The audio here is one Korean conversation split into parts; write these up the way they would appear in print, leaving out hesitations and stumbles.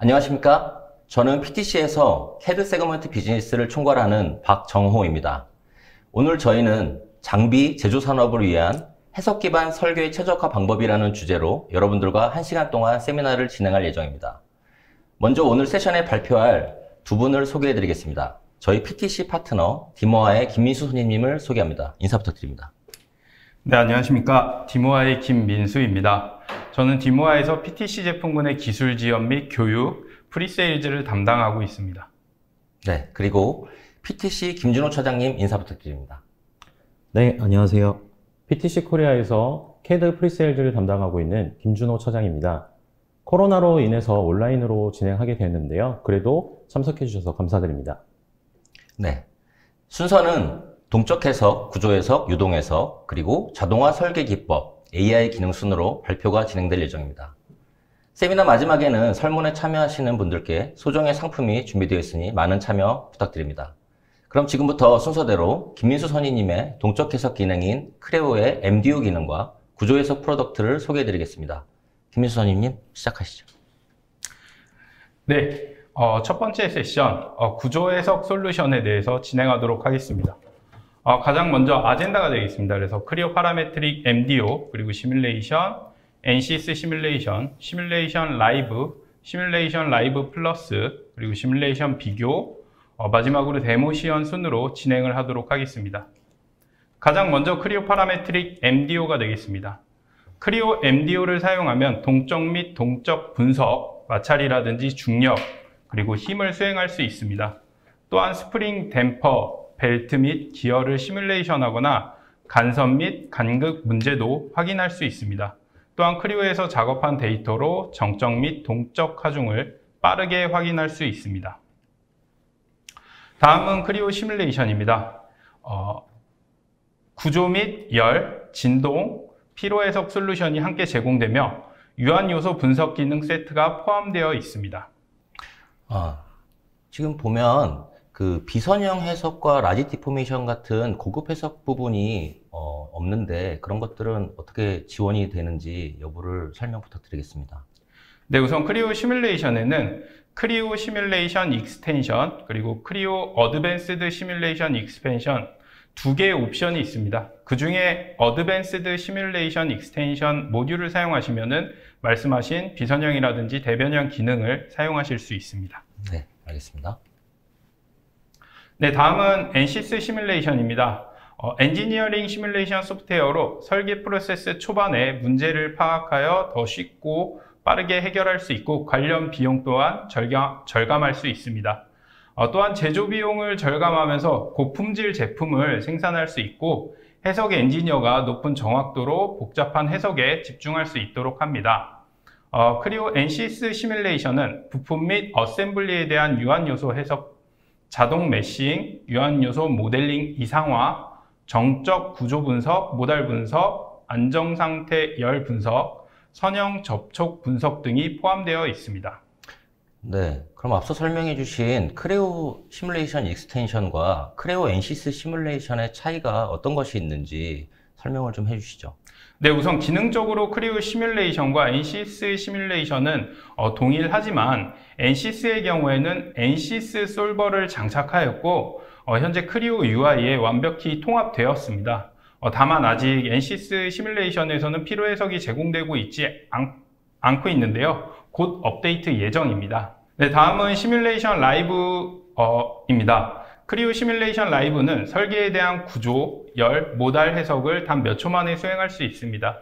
안녕하십니까? 저는 PTC에서 CAD 세그먼트 비즈니스를 총괄하는 박정호입니다. 오늘 저희는 장비 제조 산업을 위한 해석 기반 설계의 최적화 방법이라는 주제로 여러분들과 1시간 동안 세미나를 진행할 예정입니다. 먼저 오늘 세션에 발표할 두 분을 소개해 드리겠습니다. 저희 PTC 파트너 디모아의 김민수 손님을 소개합니다. 인사 부탁드립니다. 네, 안녕하십니까. 디모아의 김민수입니다. 저는 디모아에서 PTC 제품군의 기술 지원 및 교육, 프리세일즈를 담당하고 있습니다. 네, 그리고 PTC 김준호 차장님 인사 부탁드립니다. 네, 안녕하세요. PTC 코리아에서 CAD 프리세일즈를 담당하고 있는 김준호 차장입니다. 코로나로 인해서 온라인으로 진행하게 됐는데요. 그래도 참석해 주셔서 감사드립니다. 네, 순서는 동적 해석, 구조 해석, 유동 해석, 그리고 자동화 설계 기법, AI 기능 순으로 발표가 진행될 예정입니다. 세미나 마지막에는 설문에 참여하시는 분들께 소정의 상품이 준비되어 있으니 많은 참여 부탁드립니다. 그럼 지금부터 순서대로 김민수 선임님의 동적 해석 기능인 크레오의 MDO 기능과 구조 해석 프로덕트를 소개해 드리겠습니다. 김민수 선임님 시작하시죠. 네, 첫 번째 세션 구조 해석 솔루션에 대해서 진행하도록 하겠습니다. 가장 먼저 아젠다가 되겠습니다. 그래서 크리오 파라메트릭 MDO, 그리고 시뮬레이션, NCS 시뮬레이션, 시뮬레이션 라이브 플러스, 그리고 시뮬레이션 비교, 마지막으로 데모 시연 순으로 진행을 하도록 하겠습니다. 가장 먼저 크리오 파라메트릭 MDO가 되겠습니다. 크리오 MDO를 사용하면 동적 및 동적 분석, 마찰이라든지 중력, 그리고 힘을 수행할 수 있습니다. 또한 스프링 댐퍼, 벨트 및 기어를 시뮬레이션하거나 간섭 및 간극 문제도 확인할 수 있습니다. 또한 크리오에서 작업한 데이터로 정적 및 동적 하중을 빠르게 확인할 수 있습니다. 다음은 크리오 시뮬레이션입니다. 구조 및 열, 진동, 피로 해석 솔루션이 함께 제공되며 유한 요소 분석 기능 세트가 포함되어 있습니다. 지금 보면 그 비선형 해석과 라지 디포메이션 같은 고급 해석 부분이 없는데 그런 것들은 어떻게 지원이 되는지 여부를 설명 부탁드리겠습니다. 네, 우선 크리오 시뮬레이션에는 크리오 시뮬레이션 익스텐션 그리고 크리오 어드밴스드 시뮬레이션 익스펜션 두 개의 옵션이 있습니다. 그 중에 어드밴스드 시뮬레이션 익스텐션 모듈을 사용하시면은 말씀하신 비선형이라든지 대변형 기능을 사용하실 수 있습니다. 네, 알겠습니다. 네, 다음은 NCS 시뮬레이션입니다. 엔지니어링 시뮬레이션 소프트웨어로 설계 프로세스 초반에 문제를 파악하여 더 쉽고 빠르게 해결할 수 있고 관련 비용 또한 절감할 수 있습니다. 또한 제조 비용을 절감하면서 고품질 제품을 생산할 수 있고 해석 엔지니어가 높은 정확도로 복잡한 해석에 집중할 수 있도록 합니다. 크리오 NCS 시뮬레이션은 부품 및 어셈블리에 대한 유한 요소 해석, 자동 메싱, 유한 요소 모델링 이상화, 정적 구조 분석, 모달 분석, 안정 상태 열 분석, 선형 접촉 분석 등이 포함되어 있습니다. 네, 그럼 앞서 설명해 주신 크레오 시뮬레이션 익스텐션과 크레오 NCS 시뮬레이션의 차이가 어떤 것이 있는지 설명을 좀 해주시죠. 네, 우선 기능적으로 크리오 시뮬레이션과 NCS 시뮬레이션은 동일하지만 NCS의 경우에는 NCS 솔버를 장착하였고 현재 크리오 UI에 완벽히 통합되었습니다. 다만 아직 NCS 시뮬레이션에서는 피로 해석이 제공되고 있지 않고 있는데요. 곧 업데이트 예정입니다. 네, 다음은 시뮬레이션 라이브입니다. 크리오 시뮬레이션 라이브는 설계에 대한 구조, 열, 모달 해석을 단 몇 초 만에 수행할 수 있습니다.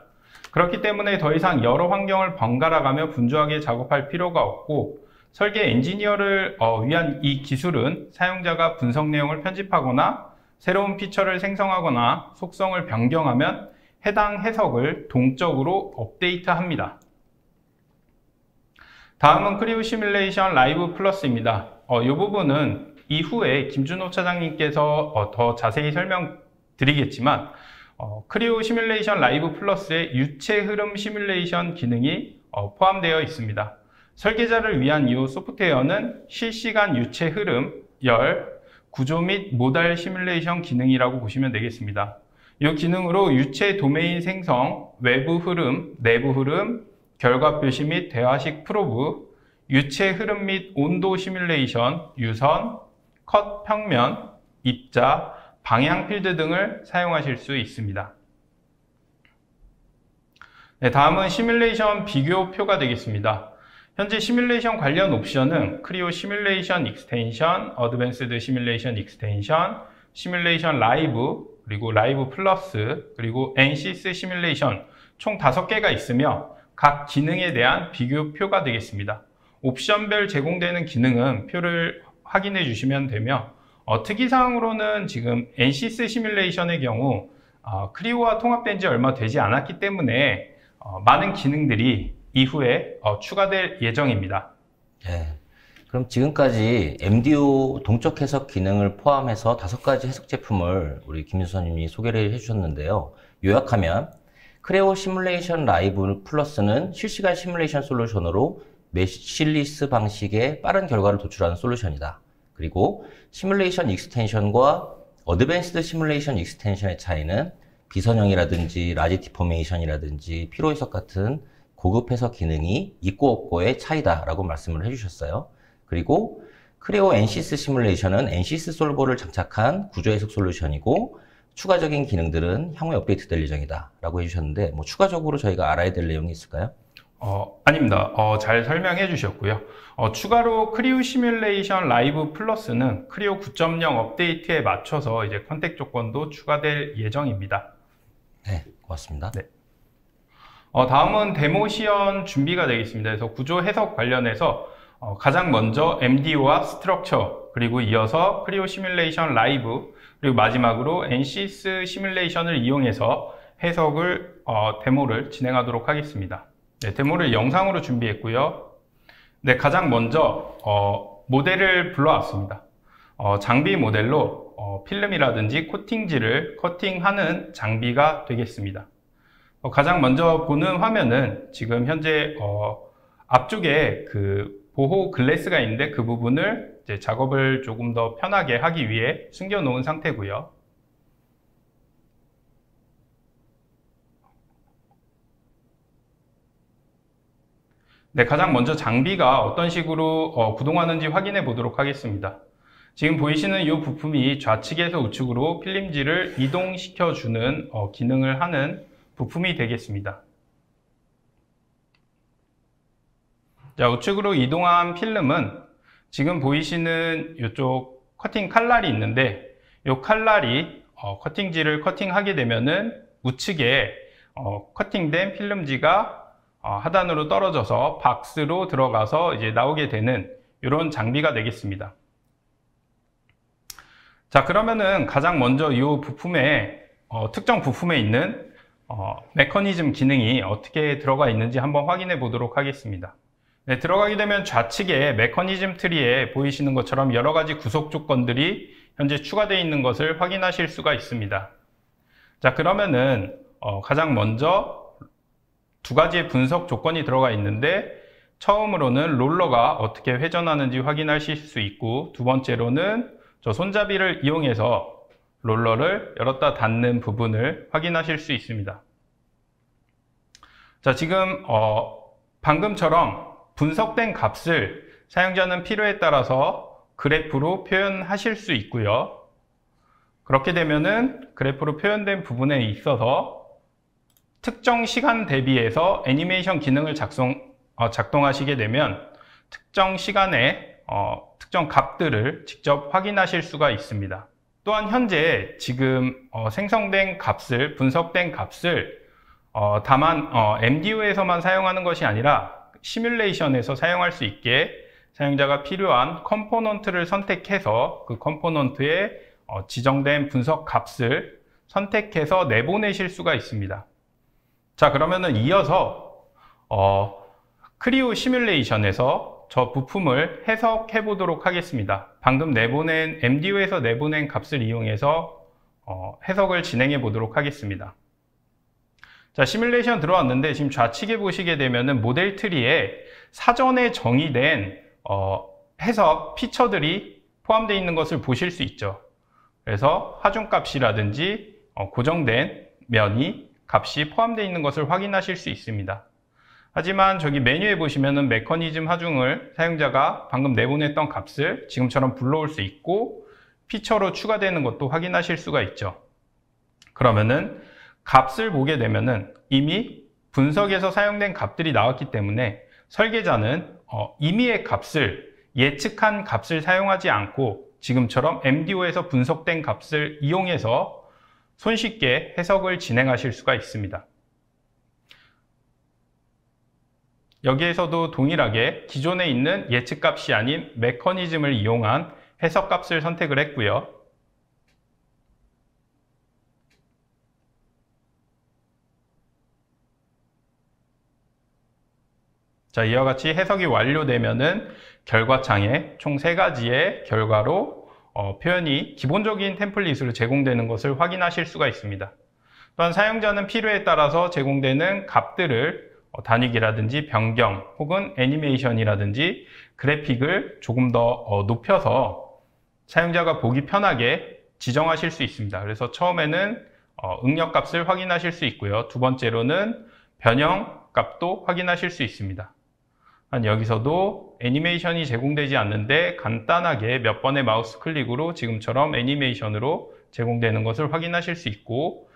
그렇기 때문에 더 이상 여러 환경을 번갈아가며 분주하게 작업할 필요가 없고 설계 엔지니어를 위한 이 기술은 사용자가 분석 내용을 편집하거나 새로운 피처를 생성하거나 속성을 변경하면 해당 해석을 동적으로 업데이트합니다. 다음은 크리오 시뮬레이션 라이브 플러스입니다. 이 부분은 이후에 김준호 차장님께서 더 자세히 설명드리겠지만 크리오 시뮬레이션 라이브 플러스의 유체 흐름 시뮬레이션 기능이 포함되어 있습니다. 설계자를 위한 이 소프트웨어는 실시간 유체 흐름, 열, 구조 및 모달 시뮬레이션 기능이라고 보시면 되겠습니다. 이 기능으로 유체 도메인 생성, 외부 흐름, 내부 흐름, 결과 표시 및 대화식 프로브, 유체 흐름 및 온도 시뮬레이션, 유선, 컷 평면, 입자, 방향 필드 등을 사용하실 수 있습니다. 네, 다음은 시뮬레이션 비교표가 되겠습니다. 현재 시뮬레이션 관련 옵션은 크리오 시뮬레이션 익스텐션, 어드밴스드 시뮬레이션 익스텐션, 시뮬레이션 라이브, 그리고 라이브 플러스, 그리고 NCS 시뮬레이션 총 5개가 있으며 각 기능에 대한 비교표가 되겠습니다. 옵션별 제공되는 기능은 표를 확인해 주시면 되며 특이사항으로는 지금 NCS 시뮬레이션의 경우 크리오와 통합된 지 얼마 되지 않았기 때문에 많은 기능들이 이후에 추가될 예정입니다. 네. 그럼 지금까지 MDO 동적 해석 기능을 포함해서 5가지 해석 제품을 우리 김유선님이 소개를 해주셨는데요. 요약하면 크레오 시뮬레이션 라이브 플러스는 실시간 시뮬레이션 솔루션으로 매실리스 방식의 빠른 결과를 도출하는 솔루션이다. 그리고 시뮬레이션 익스텐션과 어드밴스드 시뮬레이션 익스텐션의 차이는 비선형이라든지 라지 디포메이션이라든지 피로 해석 같은 고급 해석 기능이 있고 없고의 차이다라고 말씀을 해주셨어요. 그리고 크레오 NCS 시뮬레이션은 NCS 솔버를 장착한 구조 해석 솔루션이고 추가적인 기능들은 향후에 업데이트될 예정이다 라고 해주셨는데 추가적으로 저희가 알아야 될 내용이 있을까요? 아닙니다. 잘 설명해 주셨고요. 추가로 크리오 시뮬레이션 라이브 플러스는 크리오 9.0 업데이트에 맞춰서 이제 컨택 조건도 추가될 예정입니다. 네, 고맙습니다. 네. 다음은 데모 시연 준비가 되겠습니다. 그래서 구조 해석 관련해서 가장 먼저 MDO와 스트럭처, 그리고 이어서 크리오 시뮬레이션 라이브, 그리고 마지막으로 NCS 시뮬레이션을 이용해서 해석을 데모를 진행하도록 하겠습니다. 네, 데모를 영상으로 준비했고요. 네, 가장 먼저 모델을 불러왔습니다. 장비 모델로 필름이라든지 코팅지를 커팅하는 장비가 되겠습니다. 가장 먼저 보는 화면은 지금 현재 앞쪽에 그 보호 글래스가 있는데 그 부분을 이제 작업을 조금 더 편하게 하기 위해 숨겨 놓은 상태고요. 네, 가장 먼저 장비가 어떤 식으로 구동하는지 확인해 보도록 하겠습니다. 지금 보이시는 이 부품이 좌측에서 우측으로 필름지를 이동시켜 주는 기능을 하는 부품이 되겠습니다. 자, 우측으로 이동한 필름은 지금 보이시는 이쪽 커팅 칼날이 있는데 이 칼날이 커팅지를 커팅하게 되면은 우측에 커팅된 필름지가 하단으로 떨어져서 박스로 들어가서 이제 나오게 되는 이런 장비가 되겠습니다. 자, 그러면은 가장 먼저 이 부품에 특정 부품에 있는 메커니즘 기능이 어떻게 들어가 있는지 한번 확인해 보도록 하겠습니다. 네, 들어가게 되면 좌측에 메커니즘 트리에 보이시는 것처럼 여러 가지 구속 조건들이 현재 추가되어 있는 것을 확인하실 수가 있습니다. 자, 그러면은 가장 먼저 2가지의 분석 조건이 들어가 있는데 처음으로는 롤러가 어떻게 회전하는지 확인하실 수 있고 두 번째로는 저 손잡이를 이용해서 롤러를 열었다 닫는 부분을 확인하실 수 있습니다. 자, 지금 방금처럼 분석된 값을 사용자는 필요에 따라서 그래프로 표현하실 수 있고요. 그렇게 되면은 그래프로 표현된 부분에 있어서 특정 시간 대비해서 애니메이션 기능을 작동하시게 되면 특정 시간에 특정 값들을 직접 확인하실 수가 있습니다. 또한 현재 지금 생성된 값을, 분석된 값을 다만 MDO에서만 사용하는 것이 아니라 시뮬레이션에서 사용할 수 있게 사용자가 필요한 컴포넌트를 선택해서 그 컴포넌트에 지정된 분석 값을 선택해서 내보내실 수가 있습니다. 자, 그러면은 이어서 크리오 시뮬레이션에서 저 부품을 해석해 보도록 하겠습니다. 방금 내보낸 MDO에서 내보낸 값을 이용해서 해석을 진행해 보도록 하겠습니다. 자, 시뮬레이션 들어왔는데 지금 좌측에 보시게 되면은 모델 트리에 사전에 정의된 해석 피처들이 포함되어 있는 것을 보실 수 있죠. 그래서 하중값이라든지 고정된 면이 값이 포함되어 있는 것을 확인하실 수 있습니다. 하지만 저기 메뉴에 보시면은 메커니즘 하중을 사용자가 방금 내보냈던 값을 지금처럼 불러올 수 있고 피처로 추가되는 것도 확인하실 수가 있죠. 그러면은 값을 보게 되면은 이미 분석에서 사용된 값들이 나왔기 때문에 설계자는 임의의 값을 예측한 값을 사용하지 않고 지금처럼 MDO에서 분석된 값을 이용해서 손쉽게 해석을 진행하실 수가 있습니다. 여기에서도 동일하게 기존에 있는 예측값이 아닌 메커니즘을 이용한 해석값을 선택을 했고요. 자, 이와 같이 해석이 완료되면은 결과창에 총 3가지의 결과로 표현이 기본적인 템플릿으로 제공되는 것을 확인하실 수가 있습니다. 또한 사용자는 필요에 따라서 제공되는 값들을 단위기라든지 변경 혹은 애니메이션이라든지 그래픽을 조금 더 높여서 사용자가 보기 편하게 지정하실 수 있습니다. 그래서 처음에는 응력값을 확인하실 수 있고요. 두 번째로는 변형값도 확인하실 수 있습니다. 여기서도 애니메이션이 제공되지 않는데 간단하게 몇 번의 마우스 클릭으로 지금처럼 애니메이션으로 제공되는 것을 확인하실 수 있고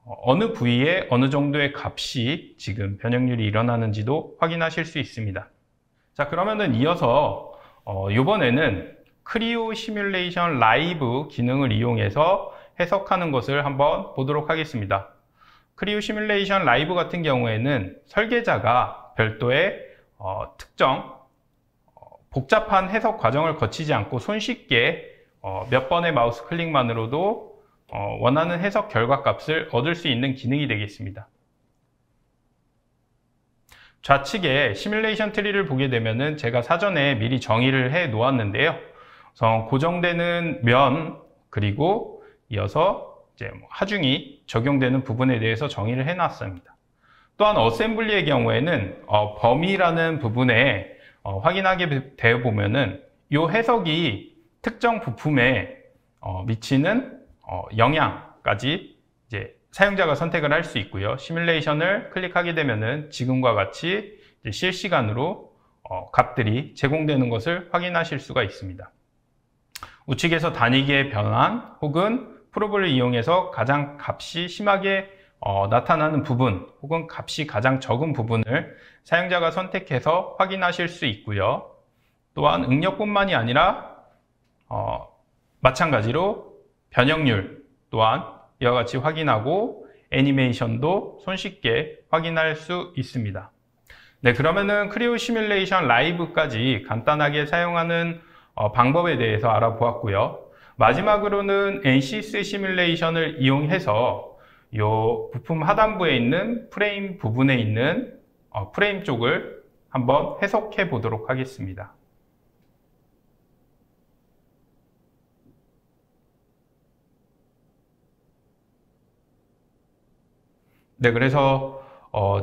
어느 부위에 어느 정도의 값이 지금 변형률이 일어나는지도 확인하실 수 있습니다. 자, 그러면은 이어서 이번에는 크리오 시뮬레이션 라이브 기능을 이용해서 해석하는 것을 한번 보도록 하겠습니다. 크리오 시뮬레이션 라이브 같은 경우에는 설계자가 별도의 특정 복잡한 해석 과정을 거치지 않고 손쉽게 몇 번의 마우스 클릭만으로도 원하는 해석 결과 값을 얻을 수 있는 기능이 되겠습니다. 좌측에 시뮬레이션 트리를 보게 되면은 제가 사전에 미리 정의를 해 놓았는데요. 우선 고정되는 면 그리고 이어서 이제 하중이 적용되는 부분에 대해서 정의를 해 놨습니다. 또한 어셈블리의 경우에는 범위라는 부분에 확인하게 되어 보면은 이 해석이 특정 부품에 미치는 영향까지 이제 사용자가 선택을 할 수 있고요. 시뮬레이션을 클릭하게 되면은 지금과 같이 이제 실시간으로 값들이 제공되는 것을 확인하실 수가 있습니다. 우측에서 단위기의 변환 혹은 프로브를 이용해서 가장 값이 심하게 나타나는 부분 혹은 값이 가장 적은 부분을 사용자가 선택해서 확인하실 수 있고요. 또한 응력뿐만이 아니라 마찬가지로 변형률 또한 이와 같이 확인하고 애니메이션도 손쉽게 확인할 수 있습니다. 네, 그러면은 크리오 시뮬레이션 라이브까지 간단하게 사용하는 방법에 대해서 알아보았고요. 마지막으로는 NCS 시뮬레이션을 이용해서 이 부품 하단부에 있는 프레임 부분에 있는 프레임 쪽을 한번 해석해 보도록 하겠습니다. 네, 그래서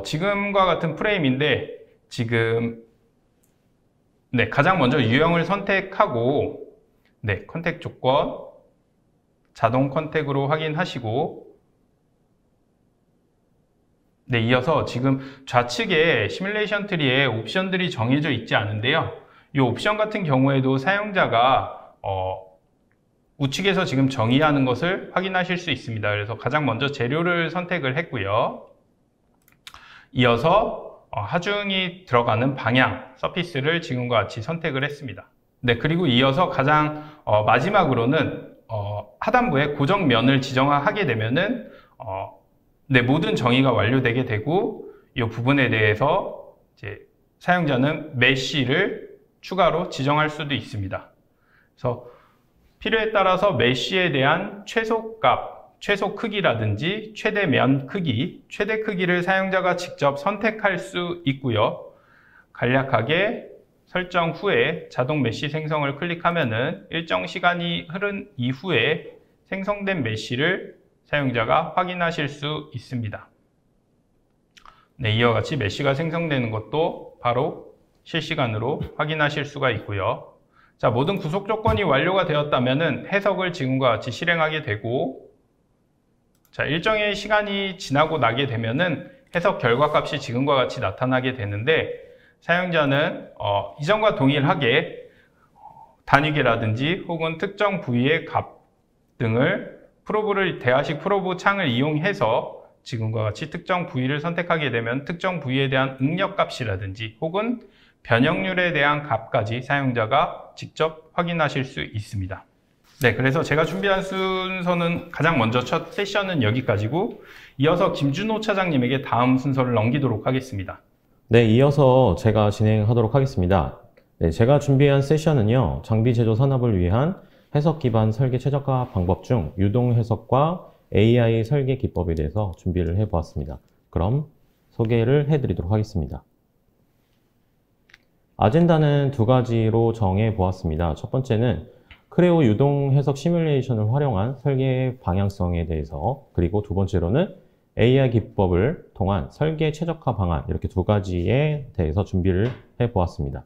지금과 같은 프레임인데 지금 네, 가장 먼저 유형을 선택하고 네, 컨택 조건 자동 컨택으로 확인하시고 네, 이어서 지금 좌측에 시뮬레이션 트리에 옵션들이 정해져 있지 않은데요. 이 옵션 같은 경우에도 사용자가 우측에서 지금 정의하는 것을 확인하실 수 있습니다. 그래서 가장 먼저 재료를 선택을 했고요. 이어서 하중이 들어가는 방향, 서피스를 지금과 같이 선택을 했습니다. 네, 그리고 이어서 가장 마지막으로는 하단부에 고정면을 지정하게 되면은 네, 모든 정의가 완료되게 되고 이 부분에 대해서 이제 사용자는 메쉬를 추가로 지정할 수도 있습니다. 그래서 필요에 따라서 메쉬에 대한 최소값, 최소 크기라든지 최대 면 크기, 최대 크기를 사용자가 직접 선택할 수 있고요. 간략하게 설정 후에 자동 메쉬 생성을 클릭하면은 일정 시간이 흐른 이후에 생성된 메쉬를 사용자가 확인하실 수 있습니다. 네, 이와 같이 메쉬가 생성되는 것도 바로 실시간으로 확인하실 수가 있고요. 자, 모든 구속 조건이 완료가 되었다면은 해석을 지금과 같이 실행하게 되고 자, 일정의 시간이 지나고 나게 되면은 해석 결과값이 지금과 같이 나타나게 되는데 사용자는 이전과 동일하게 단위계라든지 혹은 특정 부위의 값 등을 대하식 프로브 창을 이용해서 지금과 같이 특정 부위를 선택하게 되면 특정 부위에 대한 응력값이라든지 혹은 변형률에 대한 값까지 사용자가 직접 확인하실 수 있습니다. 네, 그래서 제가 준비한 순서는 가장 먼저 첫 세션은 여기까지고 이어서 김준호 차장님에게 다음 순서를 넘기도록 하겠습니다. 네, 이어서 제가 진행하도록 하겠습니다. 네, 제가 준비한 세션은요, 장비 제조 산업을 위한 해석 기반 설계 최적화 방법 중 유동 해석과 AI 설계 기법에 대해서 준비를 해보았습니다. 그럼 소개를 해드리도록 하겠습니다. 아젠다는 두 가지로 정해 보았습니다. 첫 번째는 크레오 유동 해석 시뮬레이션을 활용한 설계 방향성에 대해서, 그리고 두 번째로는 AI 기법을 통한 설계 최적화 방안, 이렇게 두 가지에 대해서 준비를 해보았습니다.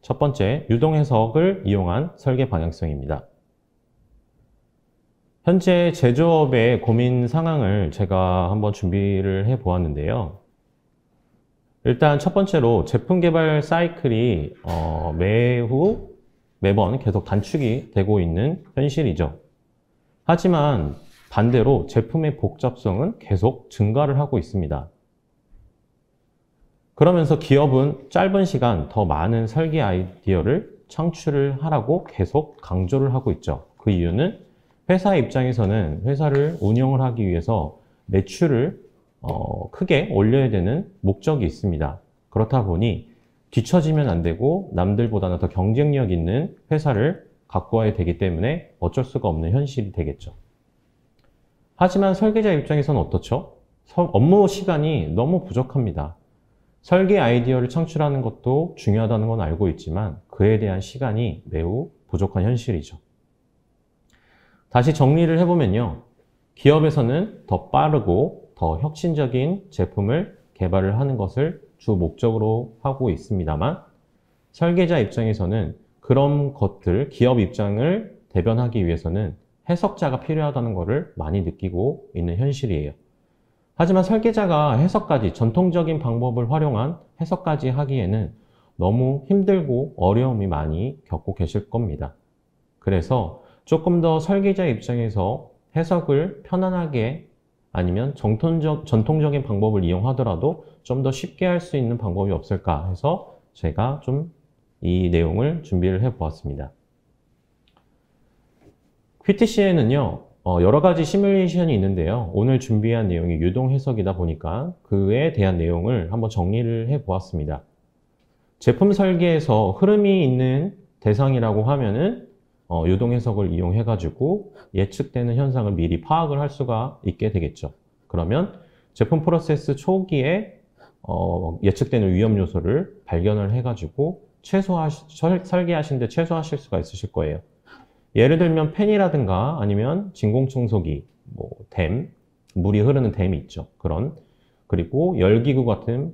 첫 번째, 유동 해석을 이용한 설계 방향성입니다. 현재 제조업의 고민 상황을 제가 한번 준비를 해보았는데요. 일단 첫 번째로 제품 개발 사이클이 매번 계속 단축이 되고 있는 현실이죠. 하지만 반대로 제품의 복잡성은 계속 증가를 하고 있습니다. 그러면서 기업은 짧은 시간 더 많은 설계 아이디어를 창출을 하라고 계속 강조를 하고 있죠. 그 이유는 회사 입장에서는 회사를 운영을 하기 위해서 매출을 크게 올려야 되는 목적이 있습니다. 그렇다 보니 뒤처지면 안 되고 남들보다는 더 경쟁력 있는 회사를 갖고 와야 되기 때문에 어쩔 수가 없는 현실이 되겠죠. 하지만 설계자 입장에서는 어떻죠? 업무 시간이 너무 부족합니다. 설계 아이디어를 창출하는 것도 중요하다는 건 알고 있지만 그에 대한 시간이 매우 부족한 현실이죠. 다시 정리를 해보면요. 기업에서는 더 빠르고 더 혁신적인 제품을 개발을 하는 것을 주 목적으로 하고 있습니다만 설계자 입장에서는 그런 것들, 기업 입장을 대변하기 위해서는 해석자가 필요하다는 것을 많이 느끼고 있는 현실이에요. 하지만 설계자가 해석까지, 전통적인 방법을 활용한 해석까지 하기에는 너무 힘들고 어려움이 많이 겪고 계실 겁니다. 그래서 조금 더 설계자 입장에서 해석을 편안하게 아니면 전통적인 방법을 이용하더라도 좀 더 쉽게 할 수 있는 방법이 없을까 해서 제가 좀 이 내용을 준비를 해 보았습니다. PTC에는요, 여러 가지 시뮬레이션이 있는데요. 오늘 준비한 내용이 유동 해석이다 보니까 그에 대한 내용을 한번 정리를 해 보았습니다. 제품 설계에서 흐름이 있는 대상이라고 하면은 유동 해석을 이용해 가지고 예측되는 현상을 미리 파악을 할 수가 있게 되겠죠. 그러면 제품 프로세스 초기에 예측되는 위험 요소를 발견을 해 가지고 설계하시는데 최소화하실 수가 있으실 거예요. 예를 들면 팬이라든가 아니면 진공청소기, 댐, 물이 흐르는 댐이 있죠. 그리고 열기구 같은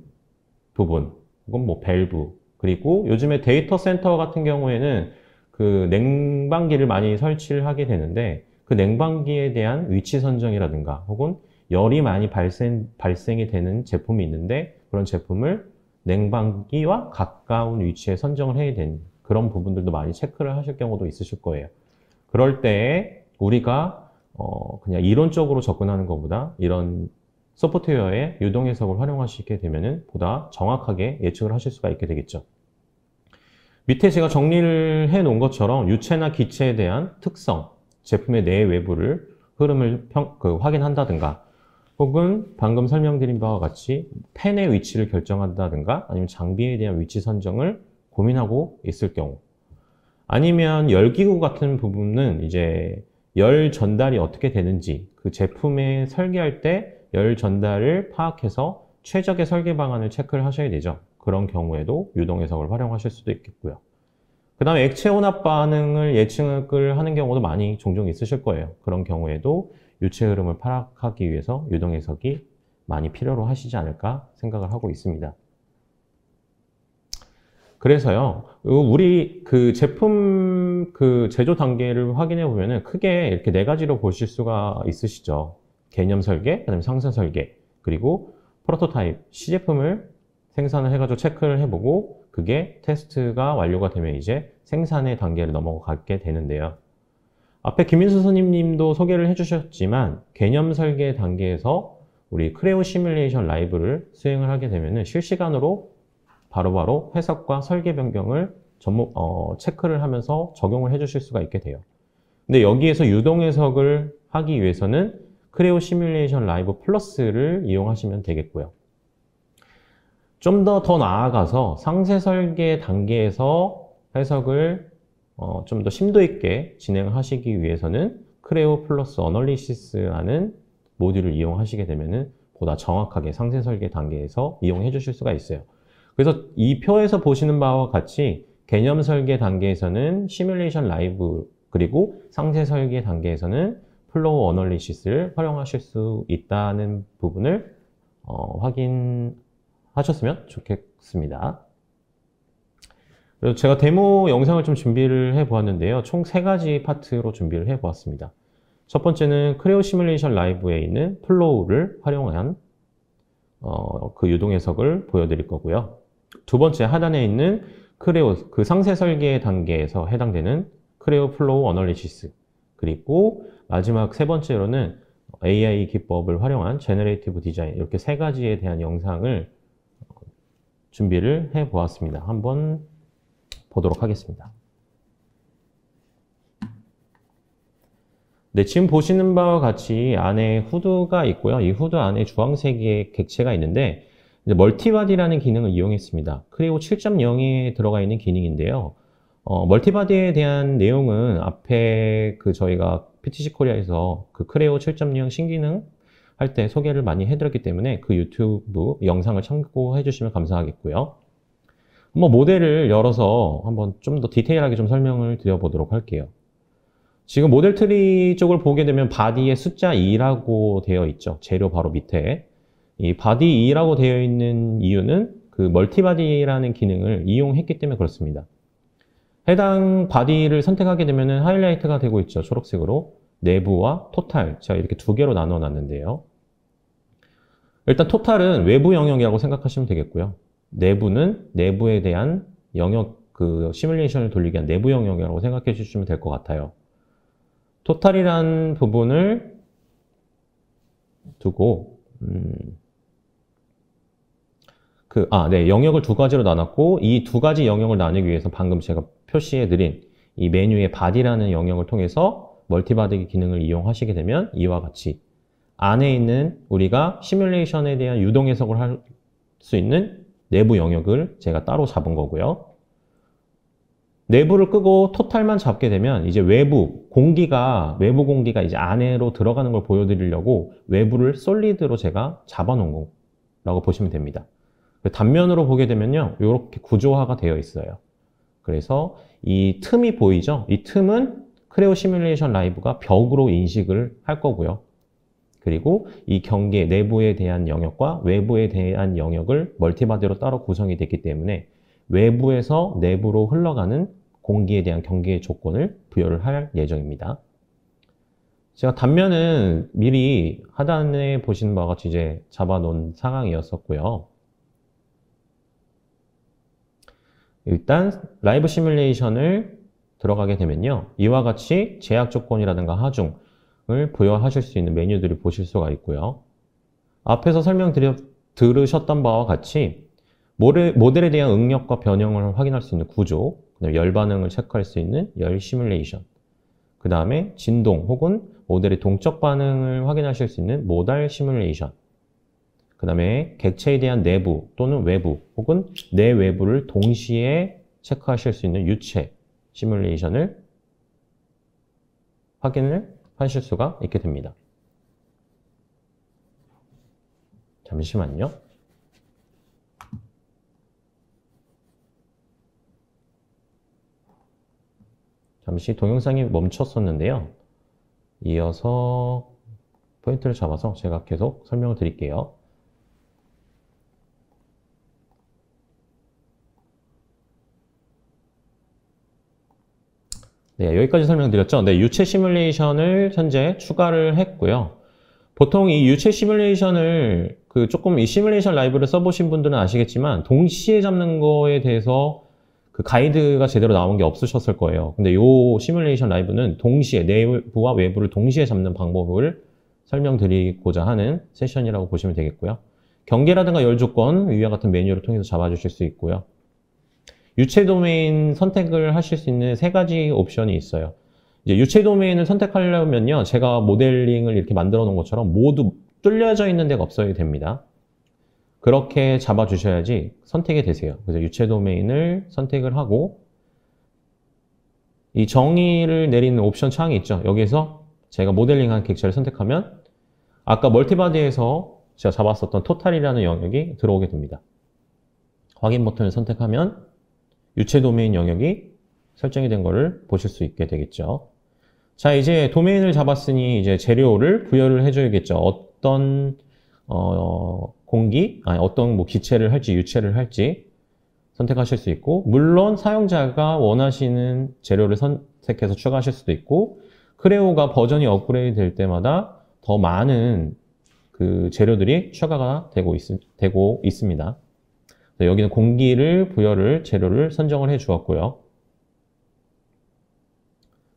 부분, 혹은 밸브, 그리고 요즘에 데이터 센터 같은 경우에는 그 냉방기를 많이 설치를 하게 되는데 그 냉방기에 대한 위치 선정이라든가 혹은 열이 많이 발생이 되는 제품이 있는데 그런 제품을 냉방기와 가까운 위치에 선정을 해야 되는 그런 부분들도 많이 체크를 하실 경우도 있으실 거예요. 그럴 때 우리가 그냥 이론적으로 접근하는 것보다 이런 소프트웨어의 유동 해석을 활용하시게 되면은 보다 정확하게 예측을 하실 수가 있게 되겠죠. 밑에 제가 정리를 해 놓은 것처럼 유체나 기체에 대한 특성, 제품의 내 외부를 흐름을 확인한다든가 혹은 방금 설명드린 바와 같이 팬의 위치를 결정한다든가 아니면 장비에 대한 위치 선정을 고민하고 있을 경우 아니면 열기구 같은 부분은 이제 열 전달이 어떻게 되는지 그 제품에 설계할 때 열 전달을 파악해서 최적의 설계 방안을 체크를 하셔야 되죠. 그런 경우에도 유동 해석을 활용하실 수도 있겠고요. 그 다음에 액체 혼합 반응을 예측을 하는 경우도 많이 종종 있으실 거예요. 그런 경우에도 유체 흐름을 파악하기 위해서 유동 해석이 많이 필요로 하시지 않을까 생각을 하고 있습니다. 그래서요, 우리 그 제품 그 제조 단계를 확인해 보면은 크게 이렇게 네 가지로 보실 수가 있으시죠. 개념 설계, 그다음에 상세 설계, 그리고 프로토타입, 시제품을 생산을 해가지고 체크를 해보고 그게 테스트가 완료가 되면 이제 생산의 단계를 넘어가게 되는데요. 앞에 김민수 선생님도 소개를 해주셨지만 개념 설계 단계에서 우리 크레오 시뮬레이션 라이브를 수행을 하게 되면 실시간으로 바로바로 해석과 설계 변경을 체크를 하면서 적용을 해주실 수가 있게 돼요. 근데 여기에서 유동 해석을 하기 위해서는 크레오 시뮬레이션 라이브 플러스를 이용하시면 되겠고요. 좀 더 나아가서 상세 설계 단계에서 해석을 좀 더 심도 있게 진행하시기 위해서는 크레오 플러스 어널리시스라는 모듈을 이용하시게 되면 보다 정확하게 상세 설계 단계에서 이용해 주실 수가 있어요. 그래서 이 표에서 보시는 바와 같이 개념 설계 단계에서는 시뮬레이션 라이브, 그리고 상세 설계 단계에서는 플로우 어널리시스를 활용하실 수 있다는 부분을 확인하셨으면 좋겠습니다. 그래서 제가 데모 영상을 좀 준비를 해 보았는데요. 총 3가지 파트로 준비를 해 보았습니다. 첫 번째는 크레오 시뮬레이션 라이브에 있는 플로우를 활용한 그 유동 해석을 보여드릴 거고요. 두 번째 하단에 있는 크레오 그 상세 설계 단계에서 해당되는 크레오 플로우 어널리시스, 그리고 마지막 세 번째로는 AI 기법을 활용한 제너레이티브 디자인, 이렇게 3가지에 대한 영상을 준비를 해 보았습니다. 한번 보도록 하겠습니다. 네, 지금 보시는 바와 같이 안에 후드가 있고요. 이 후드 안에 주황색의 객체가 있는데 멀티바디라는 기능을 이용했습니다. 크레오 7.0에 들어가 있는 기능인데요. 멀티바디에 대한 내용은 앞에 저희가 PTC 코리아에서 그 크레오 7.0 신기능 할 때 소개를 많이 해드렸기 때문에 그 유튜브 영상을 참고해 주시면 감사하겠고요. 한번 모델을 열어서 한번 좀 더 디테일하게 좀 설명을 드려보도록 할게요. 지금 모델 트리 쪽을 보게 되면 바디에 숫자 2라고 되어 있죠. 재료 바로 밑에. 이 바디 2라고 되어 있는 이유는 그 멀티바디라는 기능을 이용했기 때문에 그렇습니다. 해당 바디를 선택하게 되면 하이라이트가 되고 있죠. 초록색으로. 내부와 토탈, 제가 이렇게 2개로 나눠 놨는데요. 일단 토탈은 외부 영역이라고 생각하시면 되겠고요. 내부는 내부에 대한 영역, 그 시뮬레이션을 돌리기 위한 내부 영역이라고 생각해 주시면 될 것 같아요. 토탈이란 부분을 두고 영역을 2가지로 나눴고, 이 2가지 영역을 나누기 위해서 방금 제가 표시해 드린 이 메뉴의 바디라는 영역을 통해서 멀티바디 기능을 이용하시게 되면 이와 같이 안에 있는 우리가 시뮬레이션에 대한 유동 해석을 할 수 있는 내부 영역을 제가 따로 잡은 거고요. 내부를 끄고 토탈만 잡게 되면 이제 외부 공기가 이제 안으로 들어가는 걸 보여드리려고 외부를 솔리드로 제가 잡아놓은 거라고 보시면 됩니다. 단면으로 보게 되면요, 이렇게 구조화가 되어 있어요. 그래서 이 틈이 보이죠? 이 틈은 크레오 시뮬레이션 라이브가 벽으로 인식을 할 거고요. 그리고 이 경계, 내부에 대한 영역과 외부에 대한 영역을 멀티바디로 따로 구성이 됐기 때문에 외부에서 내부로 흘러가는 공기에 대한 경계의 조건을 부여를 할 예정입니다. 제가 단면은 미리 하단에 보시는 바와 같이 이제 잡아놓은 상황이었었고요. 일단 라이브 시뮬레이션을 들어가게 되면요, 이와 같이 제약 조건이라든가 하중을 부여하실 수 있는 메뉴들을 보실 수가 있고요. 앞에서 들으셨던 바와 같이 모델에 대한 응력과 변형을 확인할 수 있는 구조, 열 반응을 체크할 수 있는 열 시뮬레이션, 그 다음에 진동 혹은 모델의 동적 반응을 확인하실 수 있는 모달 시뮬레이션, 그 다음에 객체에 대한 내부 또는 외부 혹은 내외부를 동시에 체크하실 수 있는 유체 시뮬레이션을 확인을 하실 수가 있게 됩니다. 잠시만요. 잠시 동영상이 멈췄었는데요. 이어서 포인트를 잡아서 제가 계속 설명을 드릴게요. 네, 여기까지 설명드렸죠. 네, 유체 시뮬레이션을 현재 추가를 했고요. 보통 이 유체 시뮬레이션을 그 조금 이 시뮬레이션 라이브를 써보신 분들은 아시겠지만 동시에 잡는 거에 대해서 그 가이드가 제대로 나온 게 없으셨을 거예요. 근데 이 시뮬레이션 라이브는 동시에 내부와 외부를 동시에 잡는 방법을 설명드리고자 하는 세션이라고 보시면 되겠고요. 경계라든가 열 조건 위와 같은 메뉴를 통해서 잡아주실 수 있고요. 유체 도메인 선택을 하실 수 있는 3가지 옵션이 있어요. 이제 유체 도메인을 선택하려면요, 제가 모델링을 이렇게 만들어 놓은 것처럼 모두 뚫려져 있는 데가 없어야 됩니다. 그렇게 잡아주셔야지 선택이 되세요. 그래서 유체 도메인을 선택을 하고 이 정의를 내리는 옵션 창이 있죠. 여기에서 제가 모델링한 객체를 선택하면 아까 멀티바디에서 제가 잡았었던 토탈이라는 영역이 들어오게 됩니다. 확인 버튼을 선택하면 유체 도메인 영역이 설정이 된 거를 보실 수 있게 되겠죠. 자, 이제 도메인을 잡았으니 이제 재료를 부여를 해줘야겠죠. 어떤 어떤 뭐 기체를 할지 유체를 할지 선택하실 수 있고, 물론 사용자가 원하시는 재료를 선택해서 추가하실 수도 있고, 크레오가 버전이 업그레이드 될 때마다 더 많은 그 재료들이 추가가 되고 있습니다. 여기는 공기를 부여를 재료를 선정을 해 주었고요.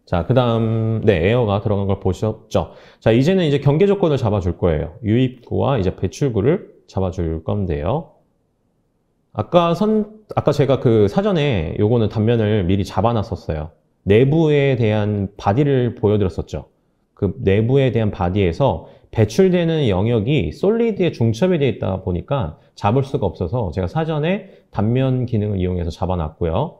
자, 그 다음, 에어가 들어간 걸 보셨죠? 자, 이제는 이제 경계 조건을 잡아줄 거예요. 유입구와 이제 배출구를 잡아줄 건데요. 아까 제가 그 사전에 요거는 단면을 미리 잡아놨었어요. 내부에 대한 바디를 보여드렸었죠. 그 내부에 대한 바디에서 배출되는 영역이 솔리드에 중첩이 되어 있다 보니까 잡을 수가 없어서 제가 사전에 단면 기능을 이용해서 잡아놨고요.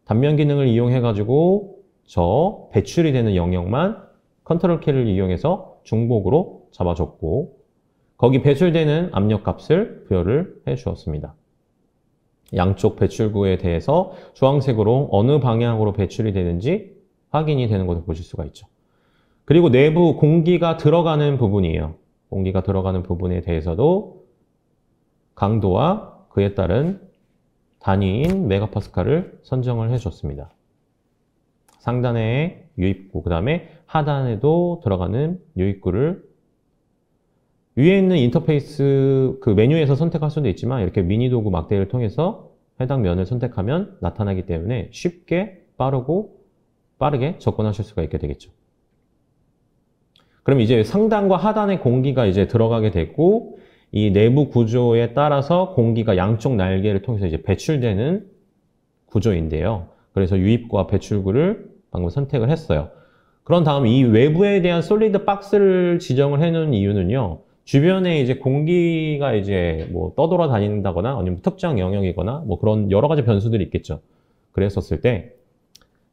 단면 기능을 이용해가지고 저 배출이 되는 영역만 컨트롤 키를 이용해서 중복으로 잡아줬고, 거기 배출되는 압력 값을 부여를 해 주었습니다. 양쪽 배출구에 대해서 주황색으로 어느 방향으로 배출이 되는지 확인이 되는 것을 보실 수가 있죠. 그리고 내부 공기가 들어가는 부분이에요. 공기가 들어가는 부분에 대해서도 강도와 그에 따른 단위인 메가파스칼을 선정을 해줬습니다. 상단에 유입구, 그 다음에 하단에도 들어가는 유입구를 위에 있는 인터페이스 그 메뉴에서 선택할 수도 있지만 이렇게 미니 도구 막대를 통해서 해당 면을 선택하면 나타나기 때문에 쉽게 빠르게 접근하실 수가 있게 되겠죠. 그럼 이제 상단과 하단의 공기가 이제 들어가게 되고, 이 내부 구조에 따라서 공기가 양쪽 날개를 통해서 이제 배출되는 구조인데요. 그래서 유입구와 배출구를 방금 선택을 했어요. 그런 다음 이 외부에 대한 솔리드 박스를 지정을 해 놓은 이유는요, 주변에 이제 공기가 이제 뭐 떠돌아 다닌다거나 아니면 특정 영역이거나 뭐 그런 여러 가지 변수들이 있겠죠. 그랬었을 때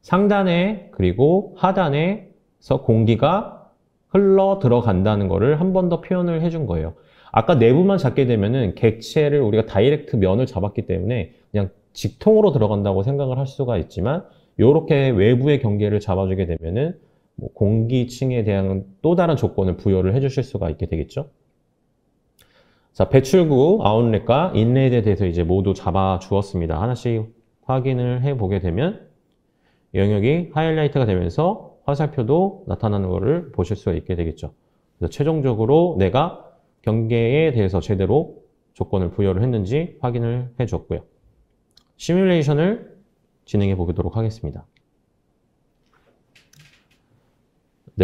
상단에 그리고 하단에서 공기가 흘러 들어간다는 거를 한 번 더 표현을 해준 거예요. 아까 내부만 잡게 되면은 객체를 우리가 다이렉트 면을 잡았기 때문에 그냥 직통으로 들어간다고 생각을 할 수가 있지만, 이렇게 외부의 경계를 잡아주게 되면은 뭐 공기층에 대한 또 다른 조건을 부여를 해주실 수가 있게 되겠죠. 자, 배출구, 아웃렛과 인렛에 대해서 이제 모두 잡아 주었습니다. 하나씩 확인을 해 보게 되면 영역이 하이라이트가 되면서 화살표도 나타나는 것을 보실 수가 있게 되겠죠. 그래서 최종적으로 내가 경계에 대해서 제대로 조건을 부여를 했는지 확인을 해 줬고요. 시뮬레이션을 진행해 보도록 하겠습니다.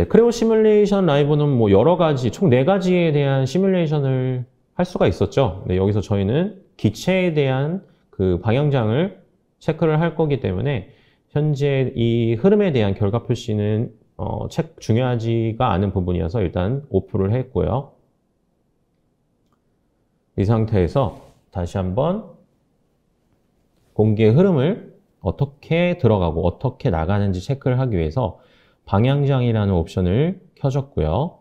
크레오 시뮬레이션 라이브는 뭐 여러 가지, 총 4가지에 대한 시뮬레이션을 할 수가 있었죠. 여기서 저희는 기체에 대한 그 방향장을 체크를 할 거기 때문에 현재 이 흐름에 대한 결과 표시는 중요하지가 않은 부분이어서 일단 오프를 했고요. 이 상태에서 다시 한번 공기의 흐름을 어떻게 들어가고 어떻게 나가는지 체크를 하기 위해서 방향장이라는 옵션을 켜줬고요.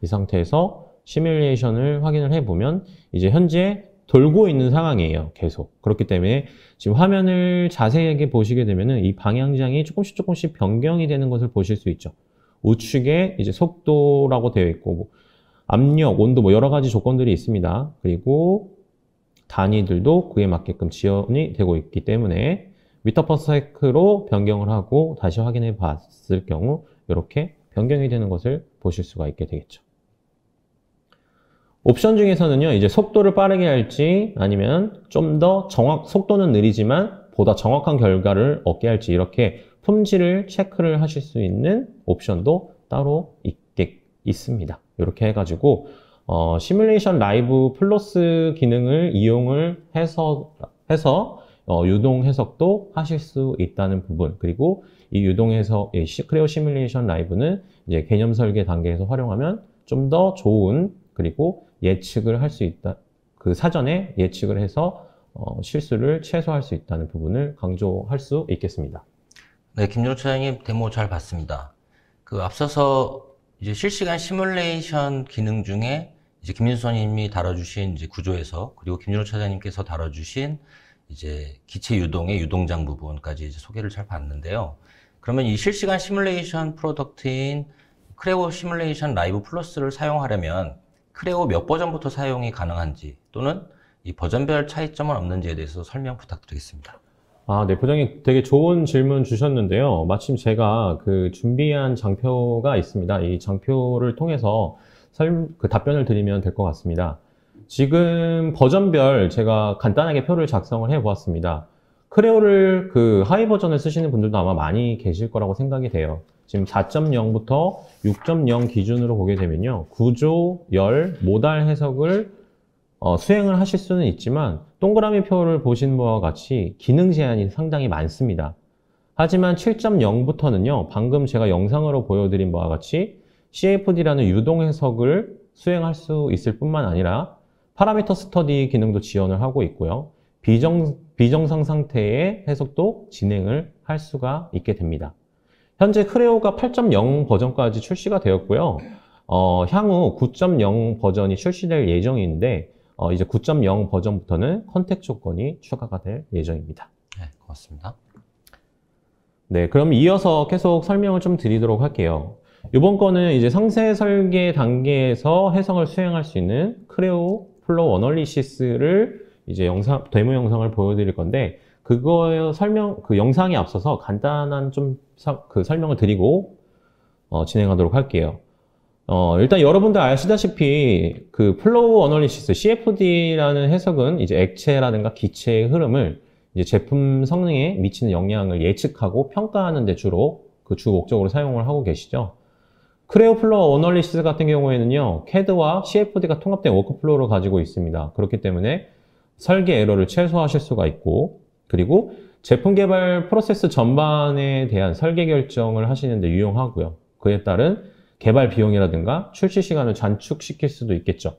이 상태에서 시뮬레이션을 확인을 해보면 이제 현재 돌고 있는 상황이에요. 계속. 그렇기 때문에 지금 화면을 자세하게 보시게 되면은 이 방향장이 조금씩 변경이 되는 것을 보실 수 있죠. 우측에 이제 속도라고 되어 있고, 뭐 압력, 온도 뭐 여러 가지 조건들이 있습니다. 그리고 단위들도 그에 맞게끔 지연이 되고 있기 때문에 미터 퍼 세크로 변경을 하고 다시 확인해 봤을 경우 이렇게 변경이 되는 것을 보실 수가 있게 되겠죠. 옵션 중에서는요, 이제 속도를 빠르게 할지 아니면 좀 더 속도는 느리지만 보다 정확한 결과를 얻게 할지 이렇게 품질을 체크를 하실 수 있는 옵션도 따로 있습니다. 이렇게 해가지고 시뮬레이션 라이브 플러스 기능을 이용을 해서 유동 해석도 하실 수 있다는 부분, 그리고 이 유동 해석, 크레오 시뮬레이션 라이브는 이제 개념 설계 단계에서 활용하면 좀 더 좋은, 그리고 예측을 할 수 있다. 그 사전에 예측을 해서 실수를 최소화할 수 있다는 부분을 강조할 수 있겠습니다. 네, 김준호 차장님 데모 잘 봤습니다. 앞서서 이제 실시간 시뮬레이션 기능 중에 이제 김민수 선생님이 다뤄주신 이제 구조 해석, 그리고 김준호 차장님께서 다뤄주신 이제 기체 유동의 유동장 부분까지 이제 소개를 잘 봤는데요. 그러면 이 실시간 시뮬레이션 프로덕트인 크레오 시뮬레이션 라이브 플러스를 사용하려면 크레오 몇 버전부터 사용이 가능한지, 또는 이 버전별 차이점은 없는지에 대해서 설명 부탁드리겠습니다. 네, 부장님 되게 좋은 질문 주셨는데요. 마침 제가 준비한 장표가 있습니다. 이 장표를 통해서 답변을 드리면 될 것 같습니다. 지금 버전별 제가 간단하게 표를 작성을 해 보았습니다. 크레오를 하이 버전을 쓰시는 분들도 아마 많이 계실 거라고 생각이 돼요. 지금 4.0부터 6.0 기준으로 보게 되면요, 구조, 열, 모달 해석을 수행을 하실 수는 있지만 동그라미 표를 보신 바와 같이 기능 제한이 상당히 많습니다. 하지만 7.0부터는요, 방금 제가 영상으로 보여드린 바와 같이 CFD라는 유동 해석을 수행할 수 있을 뿐만 아니라 파라미터 스터디 기능도 지원을 하고 있고요. 비정상 상태의 해석도 진행을 할 수가 있게 됩니다. 현재 크레오가 8.0 버전까지 출시가 되었고요. 향후 9.0 버전이 출시될 예정인데 이제 9.0 버전부터는 컨택 조건이 추가가 될 예정입니다. 네, 고맙습니다. 네, 그럼 이어서 계속 설명을 좀 드리도록 할게요. 이번 거는 이제 상세 설계 단계에서 해석을 수행할 수 있는 크레오 플로우 어널리시스를 이제 데모 영상을 보여드릴 건데, 영상에 앞서서 간단한 설명을 드리고 진행하도록 할게요. 일단 여러분들 아시다시피 플로우 어널리시스 CFD라는 해석은 이제 액체라든가 기체의 흐름을 이제 제품 성능에 미치는 영향을 예측하고 평가하는 데 주로 주 목적으로 사용을 하고 계시죠. 크레오 플로우 어널리시스 같은 경우에는요, CAD와 CFD가 통합된 워크플로우를 가지고 있습니다. 그렇기 때문에 설계 에러를 최소화하실 수가 있고, 그리고 제품 개발 프로세스 전반에 대한 설계 결정을 하시는 데 유용하고요. 그에 따른 개발 비용이라든가 출시 시간을 단축시킬 수도 있겠죠.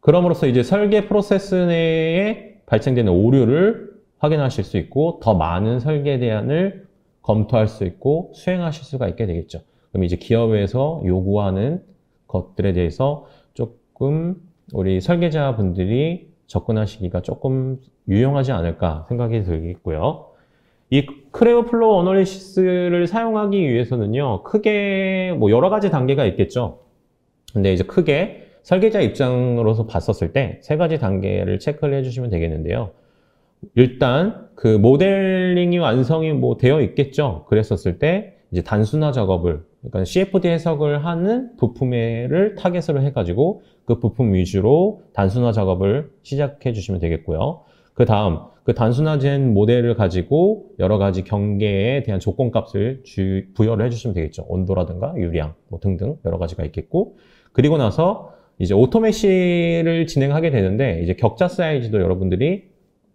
그럼으로써 이제 설계 프로세스 내에 발생되는 오류를 확인하실 수 있고, 더 많은 설계 대안을 검토할 수 있고 수행하실 수가 있게 되겠죠. 그럼 이제 기업에서 요구하는 것들에 대해서 조금 우리 설계자분들이 접근하시기가 조금 유용하지 않을까 생각이 들겠고요. 이 크레오 플로우 어널리시스를 사용하기 위해서는요, 크게 여러 가지 단계가 있겠죠. 근데 이제 크게 설계자 입장으로서 봤었을 때 세 가지 단계를 체크를 해주시면 되겠는데요. 일단 모델링이 완성이 되어 있겠죠. 그랬었을 때 이제 단순화 작업을, 그러니까 CFD 해석을 하는 부품을 타겟으로 해가지고 그 부품 위주로 단순화 작업을 시작해 주시면 되겠고요. 그 다음 단순화된 모델을 가지고 여러 가지 경계에 대한 조건값을 부여를 해주시면 되겠죠. 온도라든가 유량 등등 여러 가지가 있겠고, 그리고 나서 이제 오토메시를 진행하게 되는데 이제 격자 사이즈도 여러분들이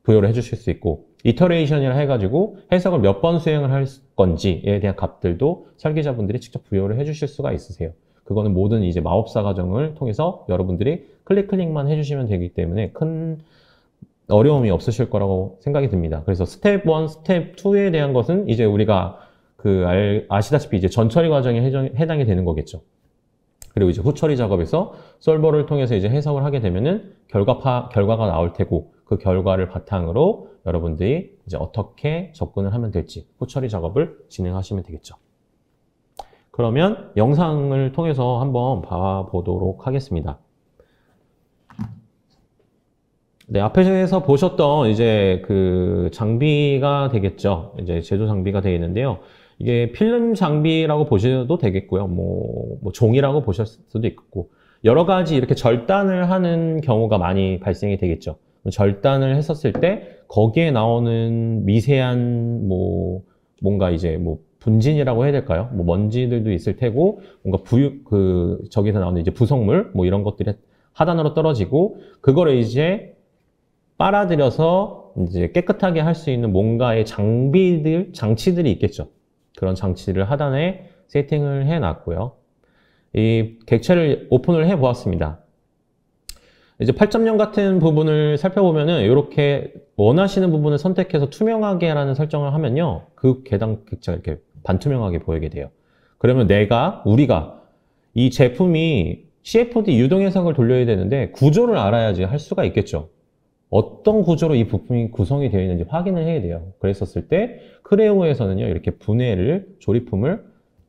부여를 해주실 수 있고, 이터레이션이라 해가지고 해석을 몇 번 수행을 할 건지에 대한 값들도 설계자분들이 직접 부여를 해주실 수가 있으세요. 그거는 모든 이제 마법사 과정을 통해서 여러분들이 클릭만 해주시면 되기 때문에 큰 어려움이 없으실 거라고 생각이 듭니다. 그래서 스텝 1, 스텝 2에 대한 것은 이제 우리가 아시다시피 이제 전처리 과정에 해당이 되는 거겠죠. 그리고 이제 후처리 작업에서 솔버를 통해서 이제 해석을 하게 되면은 결과가 나올 테고, 그 결과를 바탕으로 여러분들이 이제 어떻게 접근을 하면 될지 후처리 작업을 진행하시면 되겠죠. 그러면 영상을 통해서 한번 봐보도록 하겠습니다. 네, 앞에서 보셨던 이제 장비가 되겠죠. 이제 제조 장비가 되어 있는데요. 이게 필름 장비라고 보셔도 되겠고요. 종이라고 보실 수도 있고, 여러 가지 이렇게 절단을 하는 경우가 많이 발생이 되겠죠. 절단을 했었을 때 거기에 나오는 미세한 뭔가 이제 분진이라고 해야 될까요? 먼지들도 있을 테고 뭔가 저기서 나오는 이제 부속물 이런 것들이 하단으로 떨어지고 그거를 이제 빨아들여서 이제 깨끗하게 할 수 있는 뭔가의 장치들이 있겠죠. 그런 장치를 하단에 세팅을 해 놨고요. 이 객체를 오픈을 해 보았습니다. 이제 8.0 같은 부분을 살펴보면은 이렇게 원하시는 부분을 선택해서 투명하게 하라는 설정을 하면요. 그 객체가 이렇게 반투명하게 보이게 돼요. 그러면 우리가 이 제품이 CFD 유동 해석을 돌려야 되는데 구조를 알아야지 할 수가 있겠죠. 어떤 구조로 이 부품이 구성이 되어 있는지 확인을 해야 돼요. 그랬었을 때 크레오에서는요. 이렇게 조립품을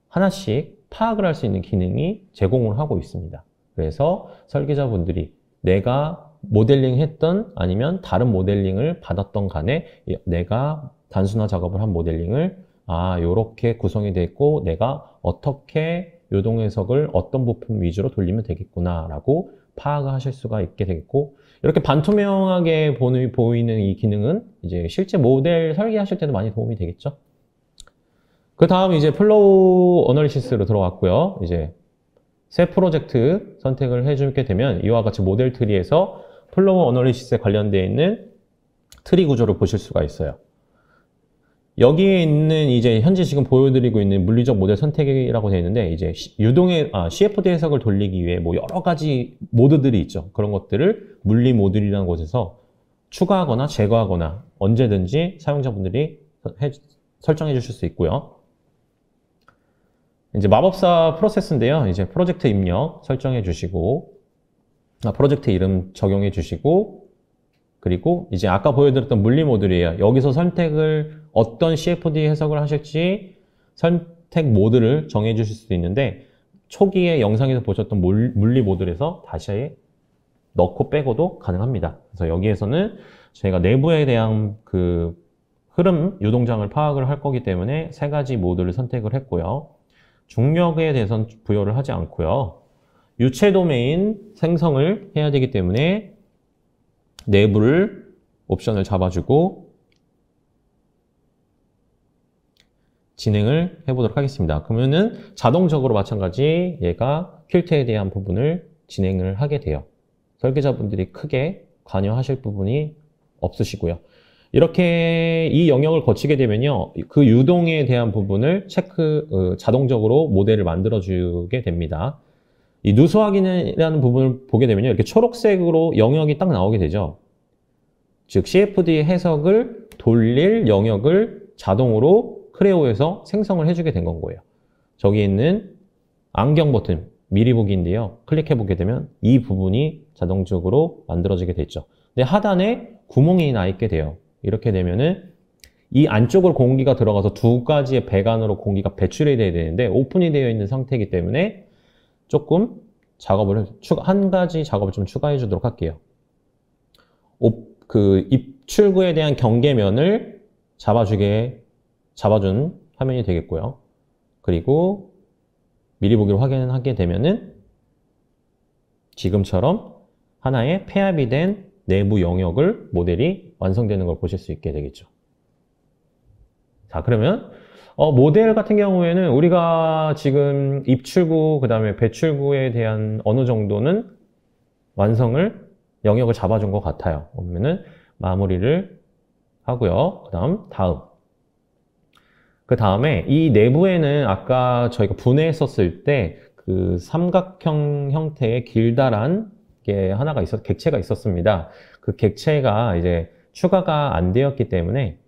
하나씩 파악을 할 수 있는 기능이 제공을 하고 있습니다. 그래서 설계자분들이 내가 모델링 했던 아니면 다른 모델링을 받았던 간에 내가 단순화 작업을 한 모델링을 요렇게 구성이 되어 있고 내가 어떻게 요동 해석을 어떤 부품 위주로 돌리면 되겠구나 라고 파악을 하실 수가 있게 되겠고 이렇게 반투명하게 보이는 이 기능은 이제 실제 모델 설계하실 때도 많이 도움이 되겠죠. 그 다음 이제 플로우 어널리시스로 들어왔고요. 이제 새 프로젝트 선택을 해주게 되면 이와 같이 모델 트리에서 플로우 어널리시스에 관련되어 있는 트리 구조를 보실 수가 있어요. 여기에 있는 이제 현재 지금 보여드리고 있는 물리적 모델 선택이라고 되어 있는데 이제 CFD 해석을 돌리기 위해 여러 가지 모드들이 있죠. 그런 것들을 물리 모듈이라는 곳에서 추가하거나 제거하거나 언제든지 사용자분들이 설정해 주실 수 있고요. 이제 마법사 프로세스인데요. 이제 프로젝트 입력 설정해 주시고 프로젝트 이름 적용해 주시고 그리고 이제 아까 보여드렸던 물리 모듈이에요. 여기서 선택을 어떤 CFD 해석을 하실지 선택 모드를 정해 주실 수도 있는데 초기에 영상에서 보셨던 물리 모듈에서 다시 넣고 빼고도 가능합니다. 그래서 여기에서는 저희가 내부에 대한 그 흐름, 유동장을 파악을 할 거기 때문에 세 가지 모드를 선택을 했고요. 중력에 대해서는 부여를 하지 않고요. 유체 도메인 생성을 해야 되기 때문에 내부를 옵션을 잡아주고 진행을 해보도록 하겠습니다. 그러면은 자동적으로 마찬가지 얘가 퀼트에 대한 부분을 진행을 하게 돼요. 설계자분들이 크게 관여하실 부분이 없으시고요. 이렇게 이 영역을 거치게 되면요. 그 유동에 대한 부분을 자동적으로 모델을 만들어주게 됩니다. 이 누수 확인이라는 부분을 보게 되면요. 이렇게 초록색으로 영역이 딱 나오게 되죠. 즉 CFD 해석을 돌릴 영역을 자동으로 크레오에서 생성을 해주게 된 건 거예요. 저기 있는 안경 버튼, 미리 보기인데요. 클릭해 보게 되면 이 부분이 자동적으로 만들어지게 됐죠. 근데 하단에 구멍이 나 있게 돼요. 이렇게 되면은 이 안쪽으로 공기가 들어가서 두 가지의 배관으로 공기가 배출이 돼야 되는데 오픈이 되어 있는 상태이기 때문에 조금 한 가지 작업을 좀 추가해 주도록 할게요. 그 입출구에 대한 경계면을 잡아준 화면이 되겠고요. 그리고 미리 보기로 확인하게 되면은 지금처럼 하나의 폐합이 된 내부 영역을 모델이 완성되는 걸 보실 수 있게 되겠죠. 자, 그러면 모델 같은 경우에는 우리가 지금 입출구, 그 다음에 배출구에 대한 어느 정도는 영역을 잡아준 것 같아요. 그러면은 마무리를 하고요. 그 다음에 이 내부에는 아까 저희가 분해했었을 때 그 삼각형 형태의 길다란 게 객체가 있었습니다. 그 객체가 이제 추가가 안 되었기 때문에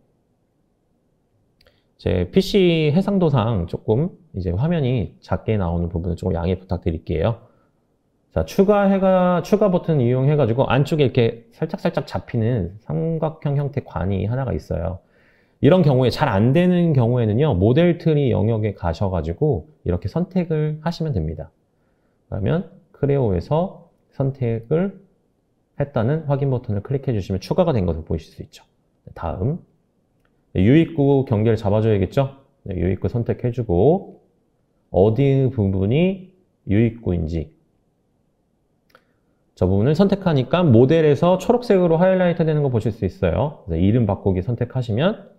제 PC 해상도상 조금 이제 화면이 작게 나오는 부분을 조금 양해 부탁드릴게요. 자, 추가 버튼 이용해가지고 안쪽에 이렇게 살짝 잡히는 삼각형 형태 관이 하나가 있어요. 이런 경우에 잘 안 되는 경우에는요, 모델 트리 영역에 가셔가지고 이렇게 선택을 하시면 됩니다. 그러면 크레오에서 선택을 했다는 확인 버튼을 클릭해 주시면 추가가 된 것을 보실 수 있죠. 다음, 유입구 경계를 잡아줘야겠죠? 유입구 선택해주고 어디 부분이 유입구인지 저 부분을 선택하니까 모델에서 초록색으로 하이라이트 되는 거 보실 수 있어요. 그래서 이름 바꾸기 선택하시면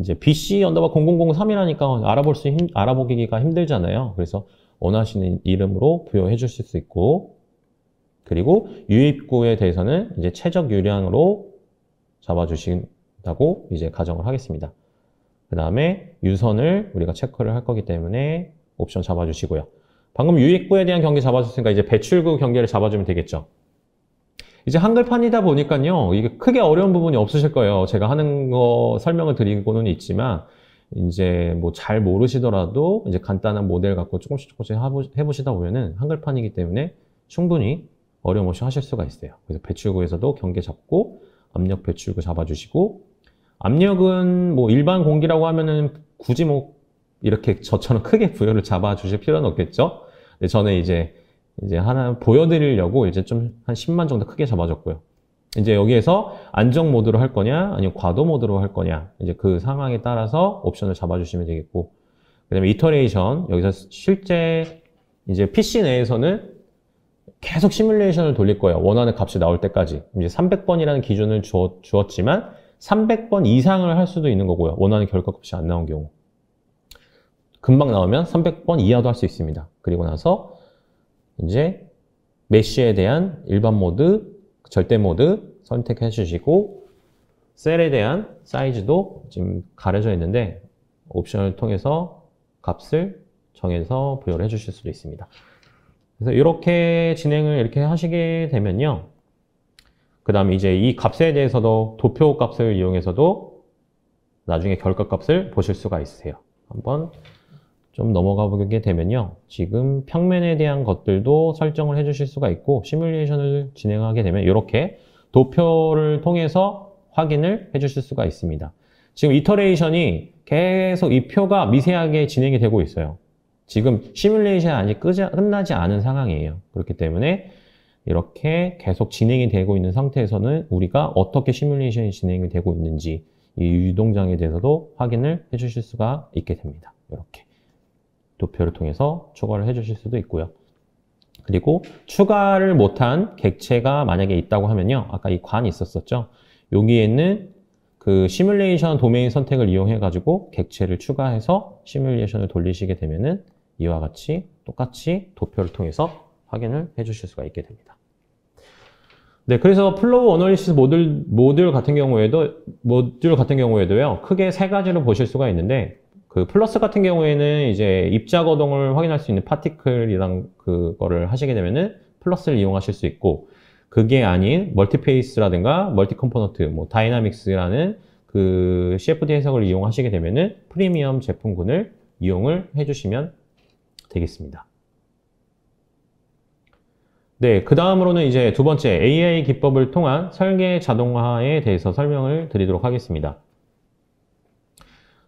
이제 BC 언더바 0003이라니까 알아보기가 힘들잖아요. 그래서 원하시는 이름으로 부여해 주실 수 있고, 그리고 유입구에 대해서는 이제 최적 유량으로 잡아주신다고 이제 가정을 하겠습니다. 그 다음에 유선을 우리가 체크를 할 거기 때문에 옵션 잡아주시고요. 방금 유입구에 대한 경계 잡아줬으니까 이제 배출구 경계를 잡아주면 되겠죠. 이제 한글판이다 보니까요, 이게 크게 어려운 부분이 없으실 거예요. 제가 하는 거 설명을 드리고는 있지만, 이제 뭐 잘 모르시더라도 이제 간단한 모델 갖고 조금씩 해보시다 보면은 한글판이기 때문에 충분히 어려움 없이 하실 수가 있어요. 그래서 배출구에서도 경계 잡고, 압력 배출구 잡아주시고, 압력은 뭐 일반 공기라고 하면은 굳이 뭐 이렇게 저처럼 크게 부여를 잡아주실 필요는 없겠죠. 근데 저는 이제 하나 보여드리려고 이제 좀 한 10만 정도 크게 잡아줬고요. 이제 여기에서 안정 모드로 할 거냐, 아니면 과도 모드로 할 거냐, 이제 그 상황에 따라서 옵션을 잡아주시면 되겠고, 그 다음에 이터레이션, 여기서 실제 이제 PC 내에서는 계속 시뮬레이션을 돌릴 거예요. 원하는 값이 나올 때까지. 이제 300번이라는 기준을 주었지만 300번 이상을 할 수도 있는 거고요. 원하는 결과값이 안 나온 경우. 금방 나오면 300번 이하도 할 수 있습니다. 그리고 나서 이제 메쉬에 대한 일반 모드, 절대 모드 선택해 주시고, 셀에 대한 사이즈도 지금 가려져 있는데 옵션을 통해서 값을 정해서 부여를 해 주실 수도 있습니다. 그래서 이렇게 진행을 이렇게 하시게 되면요, 그 다음에 이제 이 값에 대해서도 도표 값을 이용해서도 나중에 결과 값을 보실 수가 있으세요. 한번 좀 넘어가 보게 되면요, 지금 평면에 대한 것들도 설정을 해 주실 수가 있고, 시뮬레이션을 진행하게 되면 이렇게 도표를 통해서 확인을 해 주실 수가 있습니다. 지금 이터레이션이 계속 이 표가 미세하게 진행이 되고 있어요. 지금 시뮬레이션이 아직 끝나지 않은 상황이에요. 그렇기 때문에 이렇게 계속 진행이 되고 있는 상태에서는 우리가 어떻게 시뮬레이션이 진행이 되고 있는지 이 유동장에 대해서도 확인을 해 주실 수가 있게 됩니다. 이렇게 도표를 통해서 추가를 해 주실 수도 있고요. 그리고 추가를 못한 객체가 만약에 있다고 하면요, 아까 이 관이 있었었죠. 여기에는 그 시뮬레이션 도메인 선택을 이용해 가지고 객체를 추가해서 시뮬레이션을 돌리시게 되면은 이와 같이 똑같이 도표를 통해서 확인을 해 주실 수가 있게 됩니다. 네, 그래서 플로우 어널리시스 모듈 같은 경우에도요, 크게 세 가지로 보실 수가 있는데, 그 플러스 같은 경우에는 이제 입자 거동을 확인할 수 있는 파티클이랑 그거를 하시게 되면은 플러스를 이용하실 수 있고, 그게 아닌 멀티페이스라든가 멀티 컴포넌트, 뭐 다이나믹스라는 그 CFD 해석을 이용하시게 되면은 프리미엄 제품군을 이용을 해주시면 되겠습니다. 네, 그 다음으로는 이제 두 번째 AI 기법을 통한 설계 자동화에 대해서 설명을 드리도록 하겠습니다.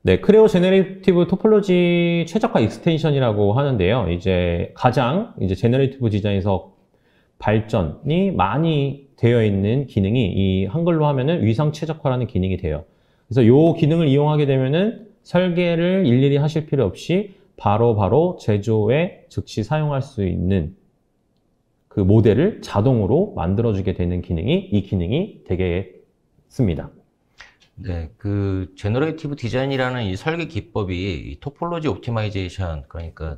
네, 크레오 제너레이티브 토폴로지 최적화 익스텐션이라고 하는데요. 이제 가장 제너레이티브 디자인에서 발전이 많이 되어 있는 기능이 이 한글로 하면은 위상 최적화라는 기능이 돼요. 그래서 이 기능을 이용하게 되면은 설계를 일일이 하실 필요 없이 바로 제조에 즉시 사용할 수 있는 그 모델을 자동으로 만들어주게 되는 기능이 이 기능이 되겠습니다. 네, 그 제너레이티브 디자인이라는 이 설계 기법이 이 토폴로지 옵티마이제이션, 그러니까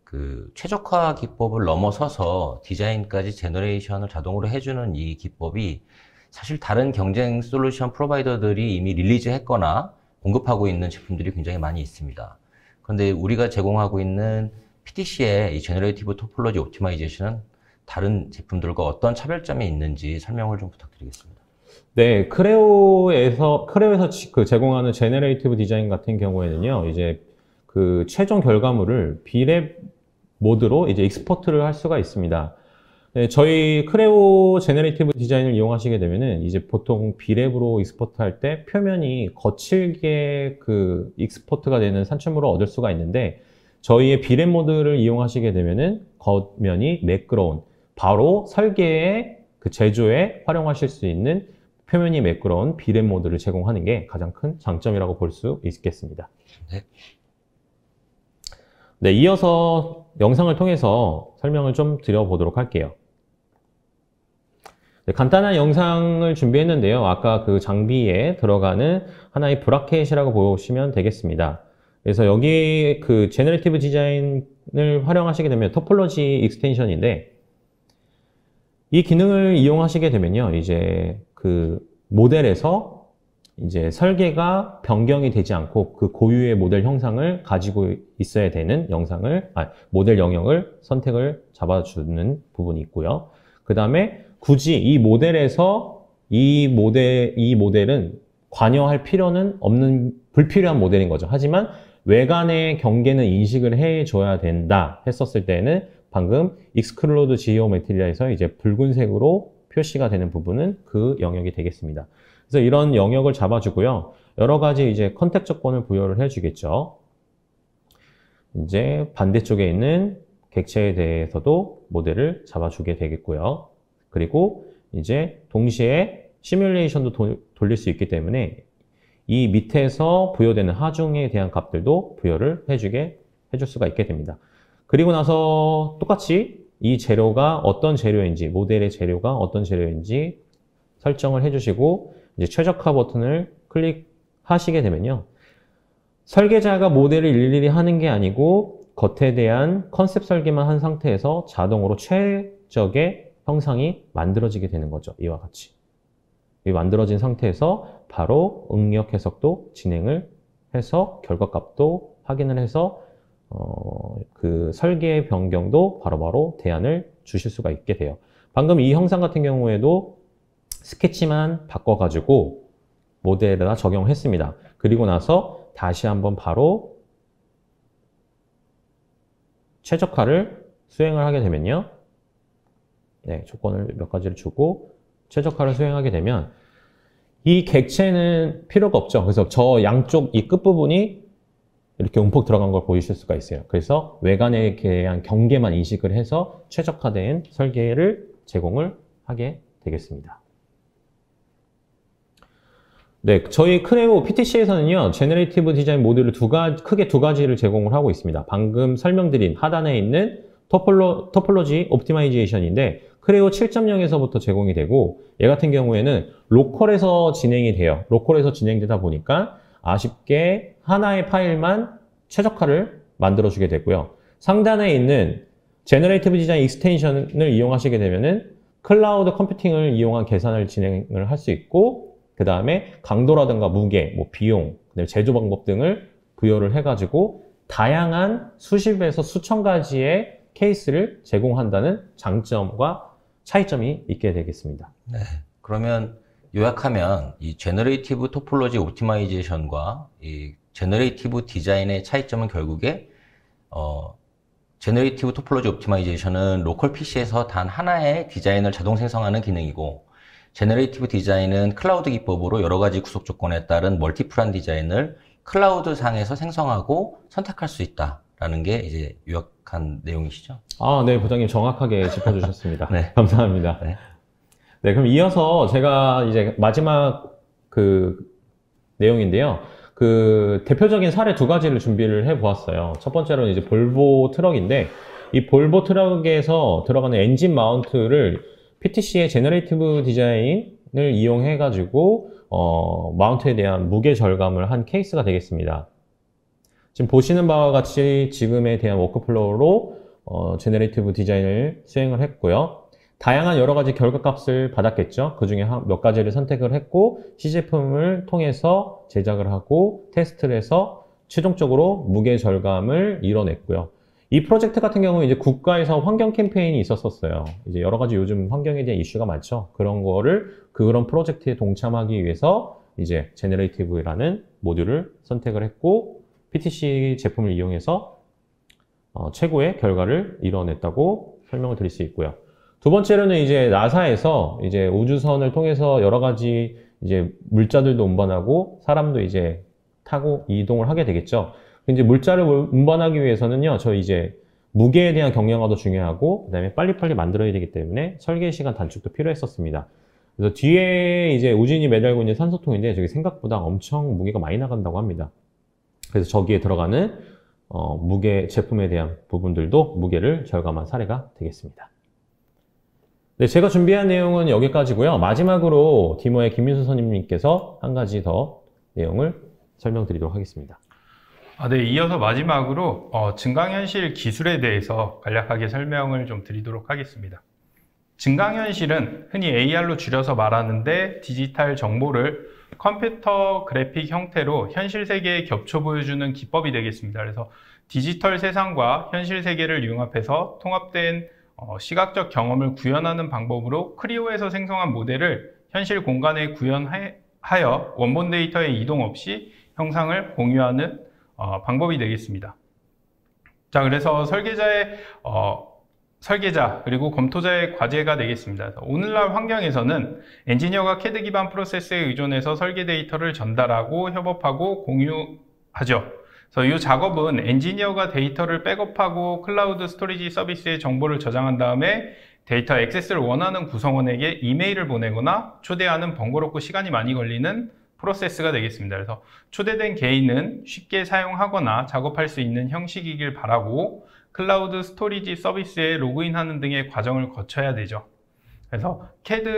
그 최적화 기법을 넘어서서 디자인까지 제너레이션을 자동으로 해주는 이 기법이 사실 다른 경쟁 솔루션 프로바이더들이 이미 릴리즈 했거나 공급하고 있는 제품들이 굉장히 많이 있습니다. 그런데 우리가 제공하고 있는 PTC의 이 제너레이티브 토폴로지 옵티마이제이션은 다른 제품들과 어떤 차별점이 있는지 설명을 좀 부탁드리겠습니다. 네, 크레오에서 그 제공하는 제너레이티브 디자인 같은 경우에는요, 이제 그 최종 결과물을 비랩 모드로 이제 익스포트를 할 수가 있습니다. 네, 저희 크레오 제너레이티브 디자인을 이용하시게 되면은 이제 보통 비랩으로 익스포트 할 때 표면이 거칠게 그 익스포트가 되는 산출물을 얻을 수가 있는데, 저희의 비랩 모드를 이용하시게 되면은 겉면이 매끄러운, 바로 설계에 그 제조에 활용하실 수 있는 표면이 매끄러운 비랩 모드를 제공하는 게 가장 큰 장점이라고 볼 수 있겠습니다. 네. 네, 이어서 영상을 통해서 설명을 좀 드려보도록 할게요. 네, 간단한 영상을 준비했는데요. 아까 그 장비에 들어가는 하나의 브라켓이라고 보시면 되겠습니다. 그래서 여기 그 제너레이티브 디자인을 활용하시게 되면 토폴로지 익스텐션인데, 이 기능을 이용하시게 되면요, 이제 그 모델에서 이제 설계가 변경이 되지 않고 그 고유의 모델 형상을 가지고 있어야 되는 모델 영역을 선택을 잡아주는 부분이 있고요. 그 다음에 굳이 이 모델에서 이 모델은 관여할 필요는 없는 불필요한 모델인 거죠. 하지만 외관의 경계는 인식을 해줘야 된다 했었을 때는 방금 익스클로드 지오메트리에서 이제 붉은색으로 표시가 되는 부분은 그 영역이 되겠습니다. 그래서 이런 영역을 잡아주고요. 여러 가지 이제 컨택 조건을 부여를 해주겠죠. 이제 반대쪽에 있는 객체에 대해서도 모델을 잡아주게 되겠고요. 그리고 이제 동시에 시뮬레이션도 돌릴 수 있기 때문에 이 밑에서 부여되는 하중에 대한 값들도 부여를 해줄 수가 있게 됩니다. 그리고 나서 똑같이 이 재료가 어떤 재료인지, 모델의 재료가 어떤 재료인지 설정을 해주시고 이제 최적화 버튼을 클릭하시게 되면요. 설계자가 모델을 일일이 하는 게 아니고 겉에 대한 컨셉 설계만 한 상태에서 자동으로 최적의 형상이 만들어지게 되는 거죠. 이와 같이. 이 만들어진 상태에서 바로 응력 해석도 진행을 해서 결과값도 확인을 해서 그 설계 변경도 바로바로 대안을 주실 수가 있게 돼요. 방금 이 형상 같은 경우에도 스케치만 바꿔가지고 모델에다 적용했습니다. 그리고 나서 다시 한번 바로 최적화를 수행을 하게 되면요. 네, 조건을 몇 가지를 주고 최적화를 수행하게 되면 이 객체는 필요가 없죠. 그래서 저 양쪽 이 끝부분이 이렇게 움푹 들어간 걸 보이실 수가 있어요. 그래서 외관에 대한 경계만 인식을 해서 최적화된 설계를 제공을 하게 되겠습니다. 네, 저희 크레오 PTC에서는요, 제너레이티브 디자인 모듈을 크게 두 가지를 제공을 하고 있습니다. 방금 설명드린 하단에 있는 토폴로지 옵티마이제이션인데, 크레오 7.0에서부터 제공이 되고, 얘 같은 경우에는 로컬에서 진행이 돼요. 로컬에서 진행되다 보니까 아쉽게 하나의 파일만 최적화를 만들어주게 되고요. 상단에 있는 제너레이티브 디자인 익스텐션을 이용하시게 되면은 클라우드 컴퓨팅을 이용한 계산을 진행을 할 수 있고, 그 다음에 강도라든가 무게, 비용, 그다음에 제조 방법 등을 부여를 해가지고 다양한 수십에서 수천 가지의 케이스를 제공한다는 장점과 차이점이 있게 되겠습니다. 네. 그러면 요약하면 이 제너레이티브 토폴로지 옵티마이제이션과 이 제너레이티브 디자인의 차이점은 결국에 제너레이티브 토폴로지 옵티마이제이션은 로컬 PC에서 단 하나의 디자인을 자동 생성하는 기능이고, 제너레이티브 디자인은 클라우드 기법으로 여러 가지 구속 조건에 따른 멀티플한 디자인을 클라우드 상에서 생성하고 선택할 수 있다라는 게 이제 요약한 내용이시죠? 아, 네, 부장님 정확하게 짚어주셨습니다. 네. 감사합니다. 네. 네, 그럼 이어서 제가 이제 마지막 그 내용인데요. 그 대표적인 사례 두 가지를 준비를 해 보았어요. 첫 번째로는 이제 볼보 트럭인데, 이 볼보 트럭에서 들어가는 엔진 마운트를 PTC의 제너레이티브 디자인을 이용해 가지고 마운트에 대한 무게 절감을 한 케이스가 되겠습니다. 지금 보시는 바와 같이 지금에 대한 워크플로우로 제너레이티브 디자인을 수행을 했고요. 다양한 여러 가지 결과값을 받았겠죠. 그 중에 몇 가지를 선택을 했고, 시제품을 통해서 제작을 하고 테스트를 해서 최종적으로 무게 절감을 이뤄냈고요. 이 프로젝트 같은 경우는 이제 국가에서 환경 캠페인이 있었어요. 이제 여러 가지 요즘 환경에 대한 이슈가 많죠. 그런 프로젝트에 동참하기 위해서 이제 제너레이티브라는 모듈을 선택을 했고, PTC 제품을 이용해서 최고의 결과를 이뤄냈다고 설명을 드릴 수 있고요. 두 번째로는 이제 나사에서 이제 우주선을 통해서 여러 가지 이제 물자들도 운반하고 사람도 이제 타고 이동을 하게 되겠죠. 이제 물자를 운반하기 위해서는요, 이제 무게에 대한 경량화도 중요하고, 그 다음에 빨리빨리 만들어야 되기 때문에 설계 시간 단축도 필요했었습니다. 그래서 뒤에 이제 우진이 매달고 있는 산소통인데, 저게 생각보다 엄청 무게가 많이 나간다고 합니다. 그래서 저기에 들어가는 제품에 대한 부분들도 무게를 절감한 사례가 되겠습니다. 네, 제가 준비한 내용은 여기까지고요. 마지막으로 디모의 김민수 선임님께서 한 가지 더 내용을 설명드리도록 하겠습니다. 네, 이어서 마지막으로 증강현실 기술에 대해서 간략하게 설명을 좀 드리도록 하겠습니다. 증강현실은 흔히 AR로 줄여서 말하는데 디지털 정보를 컴퓨터 그래픽 형태로 현실 세계에 겹쳐 보여주는 기법이 되겠습니다. 그래서 디지털 세상과 현실 세계를 융합해서 통합된 시각적 경험을 구현하는 방법으로 크리오에서 생성한 모델을 현실 공간에 구현하여 원본 데이터의 이동 없이 형상을 공유하는 방법이 되겠습니다. 자, 그래서 설계자 그리고 검토자의 과제가 되겠습니다. 오늘날 환경에서는 엔지니어가 CAD 기반 프로세스에 의존해서 설계 데이터를 전달하고 협업하고 공유하죠. 그래서 이 작업은 엔지니어가 데이터를 백업하고 클라우드 스토리지 서비스에 정보를 저장한 다음에 데이터 액세스를 원하는 구성원에게 이메일을 보내거나 초대하는 번거롭고 시간이 많이 걸리는 프로세스가 되겠습니다. 그래서 초대된 개인은 쉽게 사용하거나 작업할 수 있는 형식이길 바라고 클라우드 스토리지 서비스에 로그인하는 등의 과정을 거쳐야 되죠. 그래서 CAD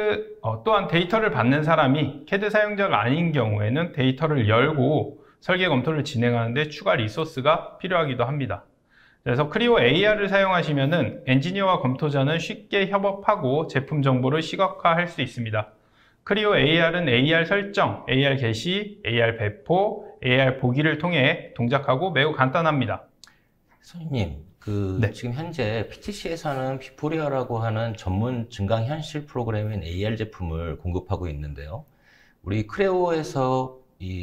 또한 데이터를 받는 사람이 CAD 사용자가 아닌 경우에는 데이터를 열고 설계 검토를 진행하는데 추가 리소스가 필요하기도 합니다. 그래서 크리오 AR을 사용하시면은 엔지니어와 검토자는 쉽게 협업하고 제품 정보를 시각화할 수 있습니다. 크리오 AR은 AR 설정, AR 게시, AR 배포, AR 보기를 통해 동작하고 매우 간단합니다. 선생님, 네. 지금 현재 PTC에서는 비포리아라고 하는 전문 증강현실 프로그램인 AR 제품을 공급하고 있는데요. 우리 크레오에서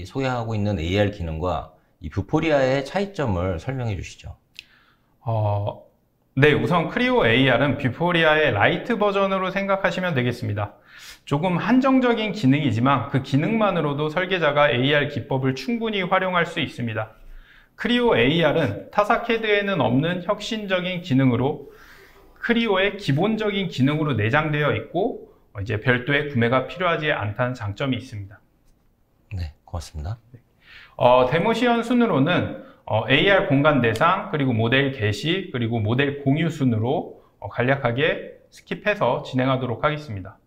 소개하고 있는 AR 기능과 이 뷰포리아의 차이점을 설명해 주시죠. 네, 우선 크리오 AR은 뷰포리아의 라이트 버전으로 생각하시면 되겠습니다. 조금 한정적인 기능이지만 그 기능만으로도 설계자가 AR 기법을 충분히 활용할 수 있습니다. 크리오 AR은 타사 CAD에는 없는 혁신적인 기능으로 크리오의 기본적인 기능으로 내장되어 있고 이제 별도의 구매가 필요하지 않다는 장점이 있습니다. 네, 고맙습니다. 데모 시연 순으로는 AR 공간 대상, 그리고 모델 게시, 그리고 모델 공유 순으로 간략하게 스킵해서 진행하도록 하겠습니다.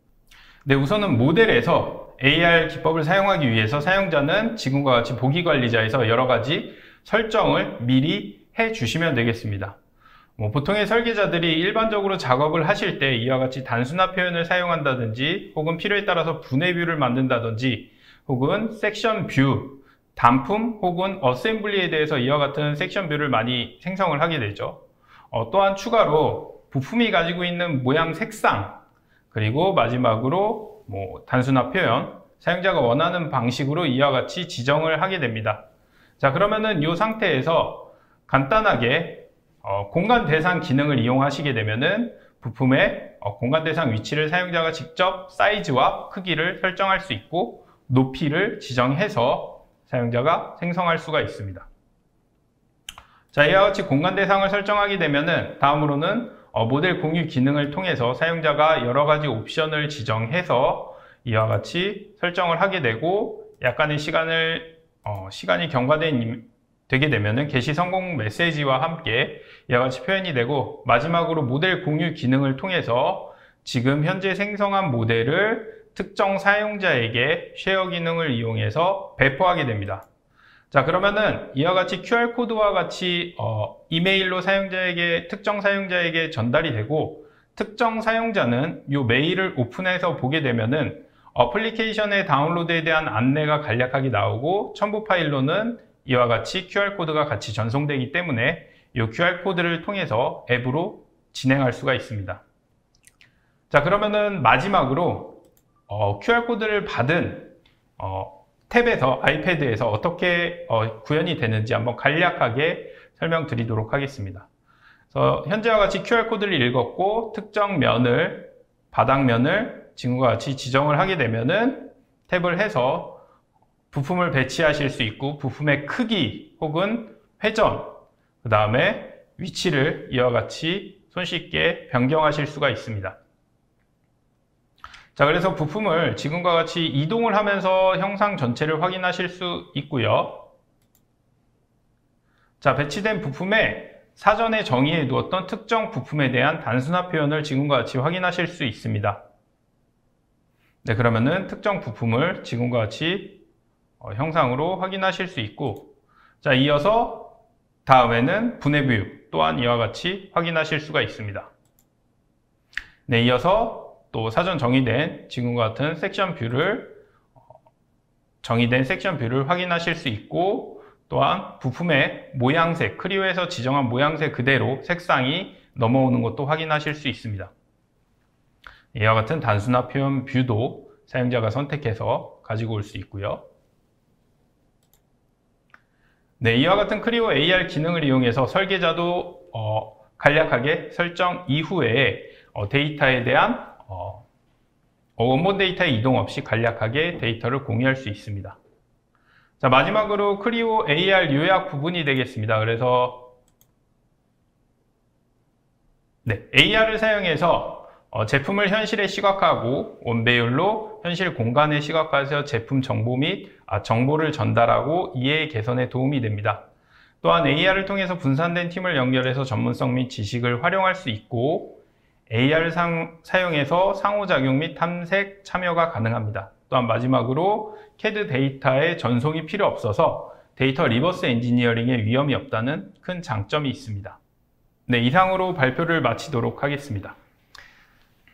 네, 우선은 모델에서 AR 기법을 사용하기 위해서 사용자는 지금과 같이 보기 관리자에서 여러 가지 설정을 미리 해 주시면 되겠습니다. 보통의 설계자들이 일반적으로 작업을 하실 때 이와 같이 단순화 표현을 사용한다든지 혹은 필요에 따라서 분해 뷰를 만든다든지 혹은 섹션 뷰, 단품 혹은 어셈블리에 대해서 이와 같은 섹션 뷰를 많이 생성을 하게 되죠. 또한 추가로 부품이 가지고 있는 모양 색상, 그리고 마지막으로 단순화 표현, 사용자가 원하는 방식으로 이와 같이 지정을 하게 됩니다. 자, 그러면은 이 상태에서 간단하게 공간 대상 기능을 이용하시게 되면은 부품의 공간 대상 위치를 사용자가 직접 사이즈와 크기를 설정할 수 있고 높이를 지정해서 사용자가 생성할 수가 있습니다. 자, 이와 같이 공간 대상을 설정하게 되면은 다음으로는 모델 공유 기능을 통해서 사용자가 여러 가지 옵션을 지정해서 이와 같이 설정을 하게 되고 약간의 시간이 경과되게 되면은 게시 성공 메시지와 함께 이와 같이 표현이 되고 마지막으로 모델 공유 기능을 통해서 지금 현재 생성한 모델을 특정 사용자에게 쉐어 기능을 이용해서 배포하게 됩니다. 자, 그러면은 이와 같이 QR코드와 같이 이메일로 특정 사용자에게 전달이 되고 특정 사용자는 이 메일을 오픈해서 보게 되면은 어플리케이션의 다운로드에 대한 안내가 간략하게 나오고 첨부 파일로는 이와 같이 QR코드가 같이 전송되기 때문에 이 QR코드를 통해서 앱으로 진행할 수가 있습니다. 자, 그러면은 마지막으로 QR코드를 받은 탭에서 아이패드에서 어떻게 구현이 되는지 한번 간략하게 설명드리도록 하겠습니다. 그래서 현재와 같이 QR코드를 읽었고 특정 면을 바닥면을 지금과 같이 지정을 하게 되면은 탭을 해서 부품을 배치하실 수 있고 부품의 크기 혹은 회전 그 다음에 위치를 이와 같이 손쉽게 변경하실 수가 있습니다. 자, 그래서 부품을 지금과 같이 이동을 하면서 형상 전체를 확인하실 수 있고요. 자, 배치된 부품의 사전에 정의해 두었던 특정 부품에 대한 단순화 표현을 지금과 같이 확인하실 수 있습니다. 네, 그러면은 특정 부품을 지금과 같이 형상으로 확인하실 수 있고, 자, 이어서 다음에는 분해 뷰 또한 이와 같이 확인하실 수가 있습니다. 네, 이어서 또 사전 정의된 지금과 같은 섹션 뷰를 정의된 섹션 뷰를 확인하실 수 있고, 또한 부품의 모양새, 크리오에서 지정한 모양새 그대로 색상이 넘어오는 것도 확인하실 수 있습니다. 이와 같은 단순화 표현 뷰도 사용자가 선택해서 가지고 올 수 있고요. 네, 이와 같은 크리오 AR 기능을 이용해서 설계자도 간략하게 설정 이후에 데이터에 대한 원본 데이터에 이동 없이 간략하게 데이터를 공유할 수 있습니다. 자, 마지막으로 크리오 AR 요약 부분이 되겠습니다. 그래서 네, AR을 사용해서 제품을 현실에 시각화하고 원배율로 현실 공간에 시각화해서 제품 정보 및 정보를 전달하고 이해 개선에 도움이 됩니다. 또한 AR을 통해서 분산된 팀을 연결해서 전문성 및 지식을 활용할 수 있고 AR을 사용해서 상호작용 및 탐색 참여가 가능합니다. 또한 마지막으로 CAD 데이터의 전송이 필요 없어서 데이터 리버스 엔지니어링의 위험이 없다는 큰 장점이 있습니다. 네, 이상으로 발표를 마치도록 하겠습니다.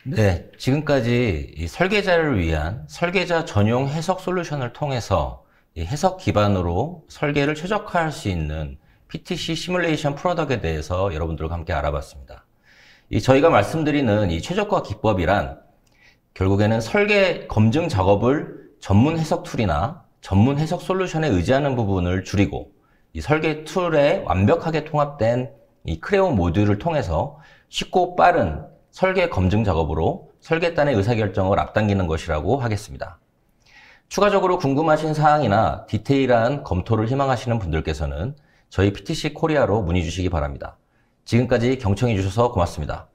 네, 지금까지 이 설계자를 위한 설계자 전용 해석 솔루션을 통해서 이 해석 기반으로 설계를 최적화할 수 있는 PTC 시뮬레이션 프로덕트에 대해서 여러분들과 함께 알아봤습니다. 저희가 말씀드리는 이 최적화 기법이란 결국에는 설계 검증 작업을 전문 해석 툴이나 전문 해석 솔루션에 의지하는 부분을 줄이고 이 설계 툴에 완벽하게 통합된 이 크레오 모듈을 통해서 쉽고 빠른 설계 검증 작업으로 설계단의 의사결정을 앞당기는 것이라고 하겠습니다. 추가적으로 궁금하신 사항이나 디테일한 검토를 희망하시는 분들께서는 저희 PTC 코리아로 문의 주시기 바랍니다. 지금까지 경청해 주셔서 고맙습니다.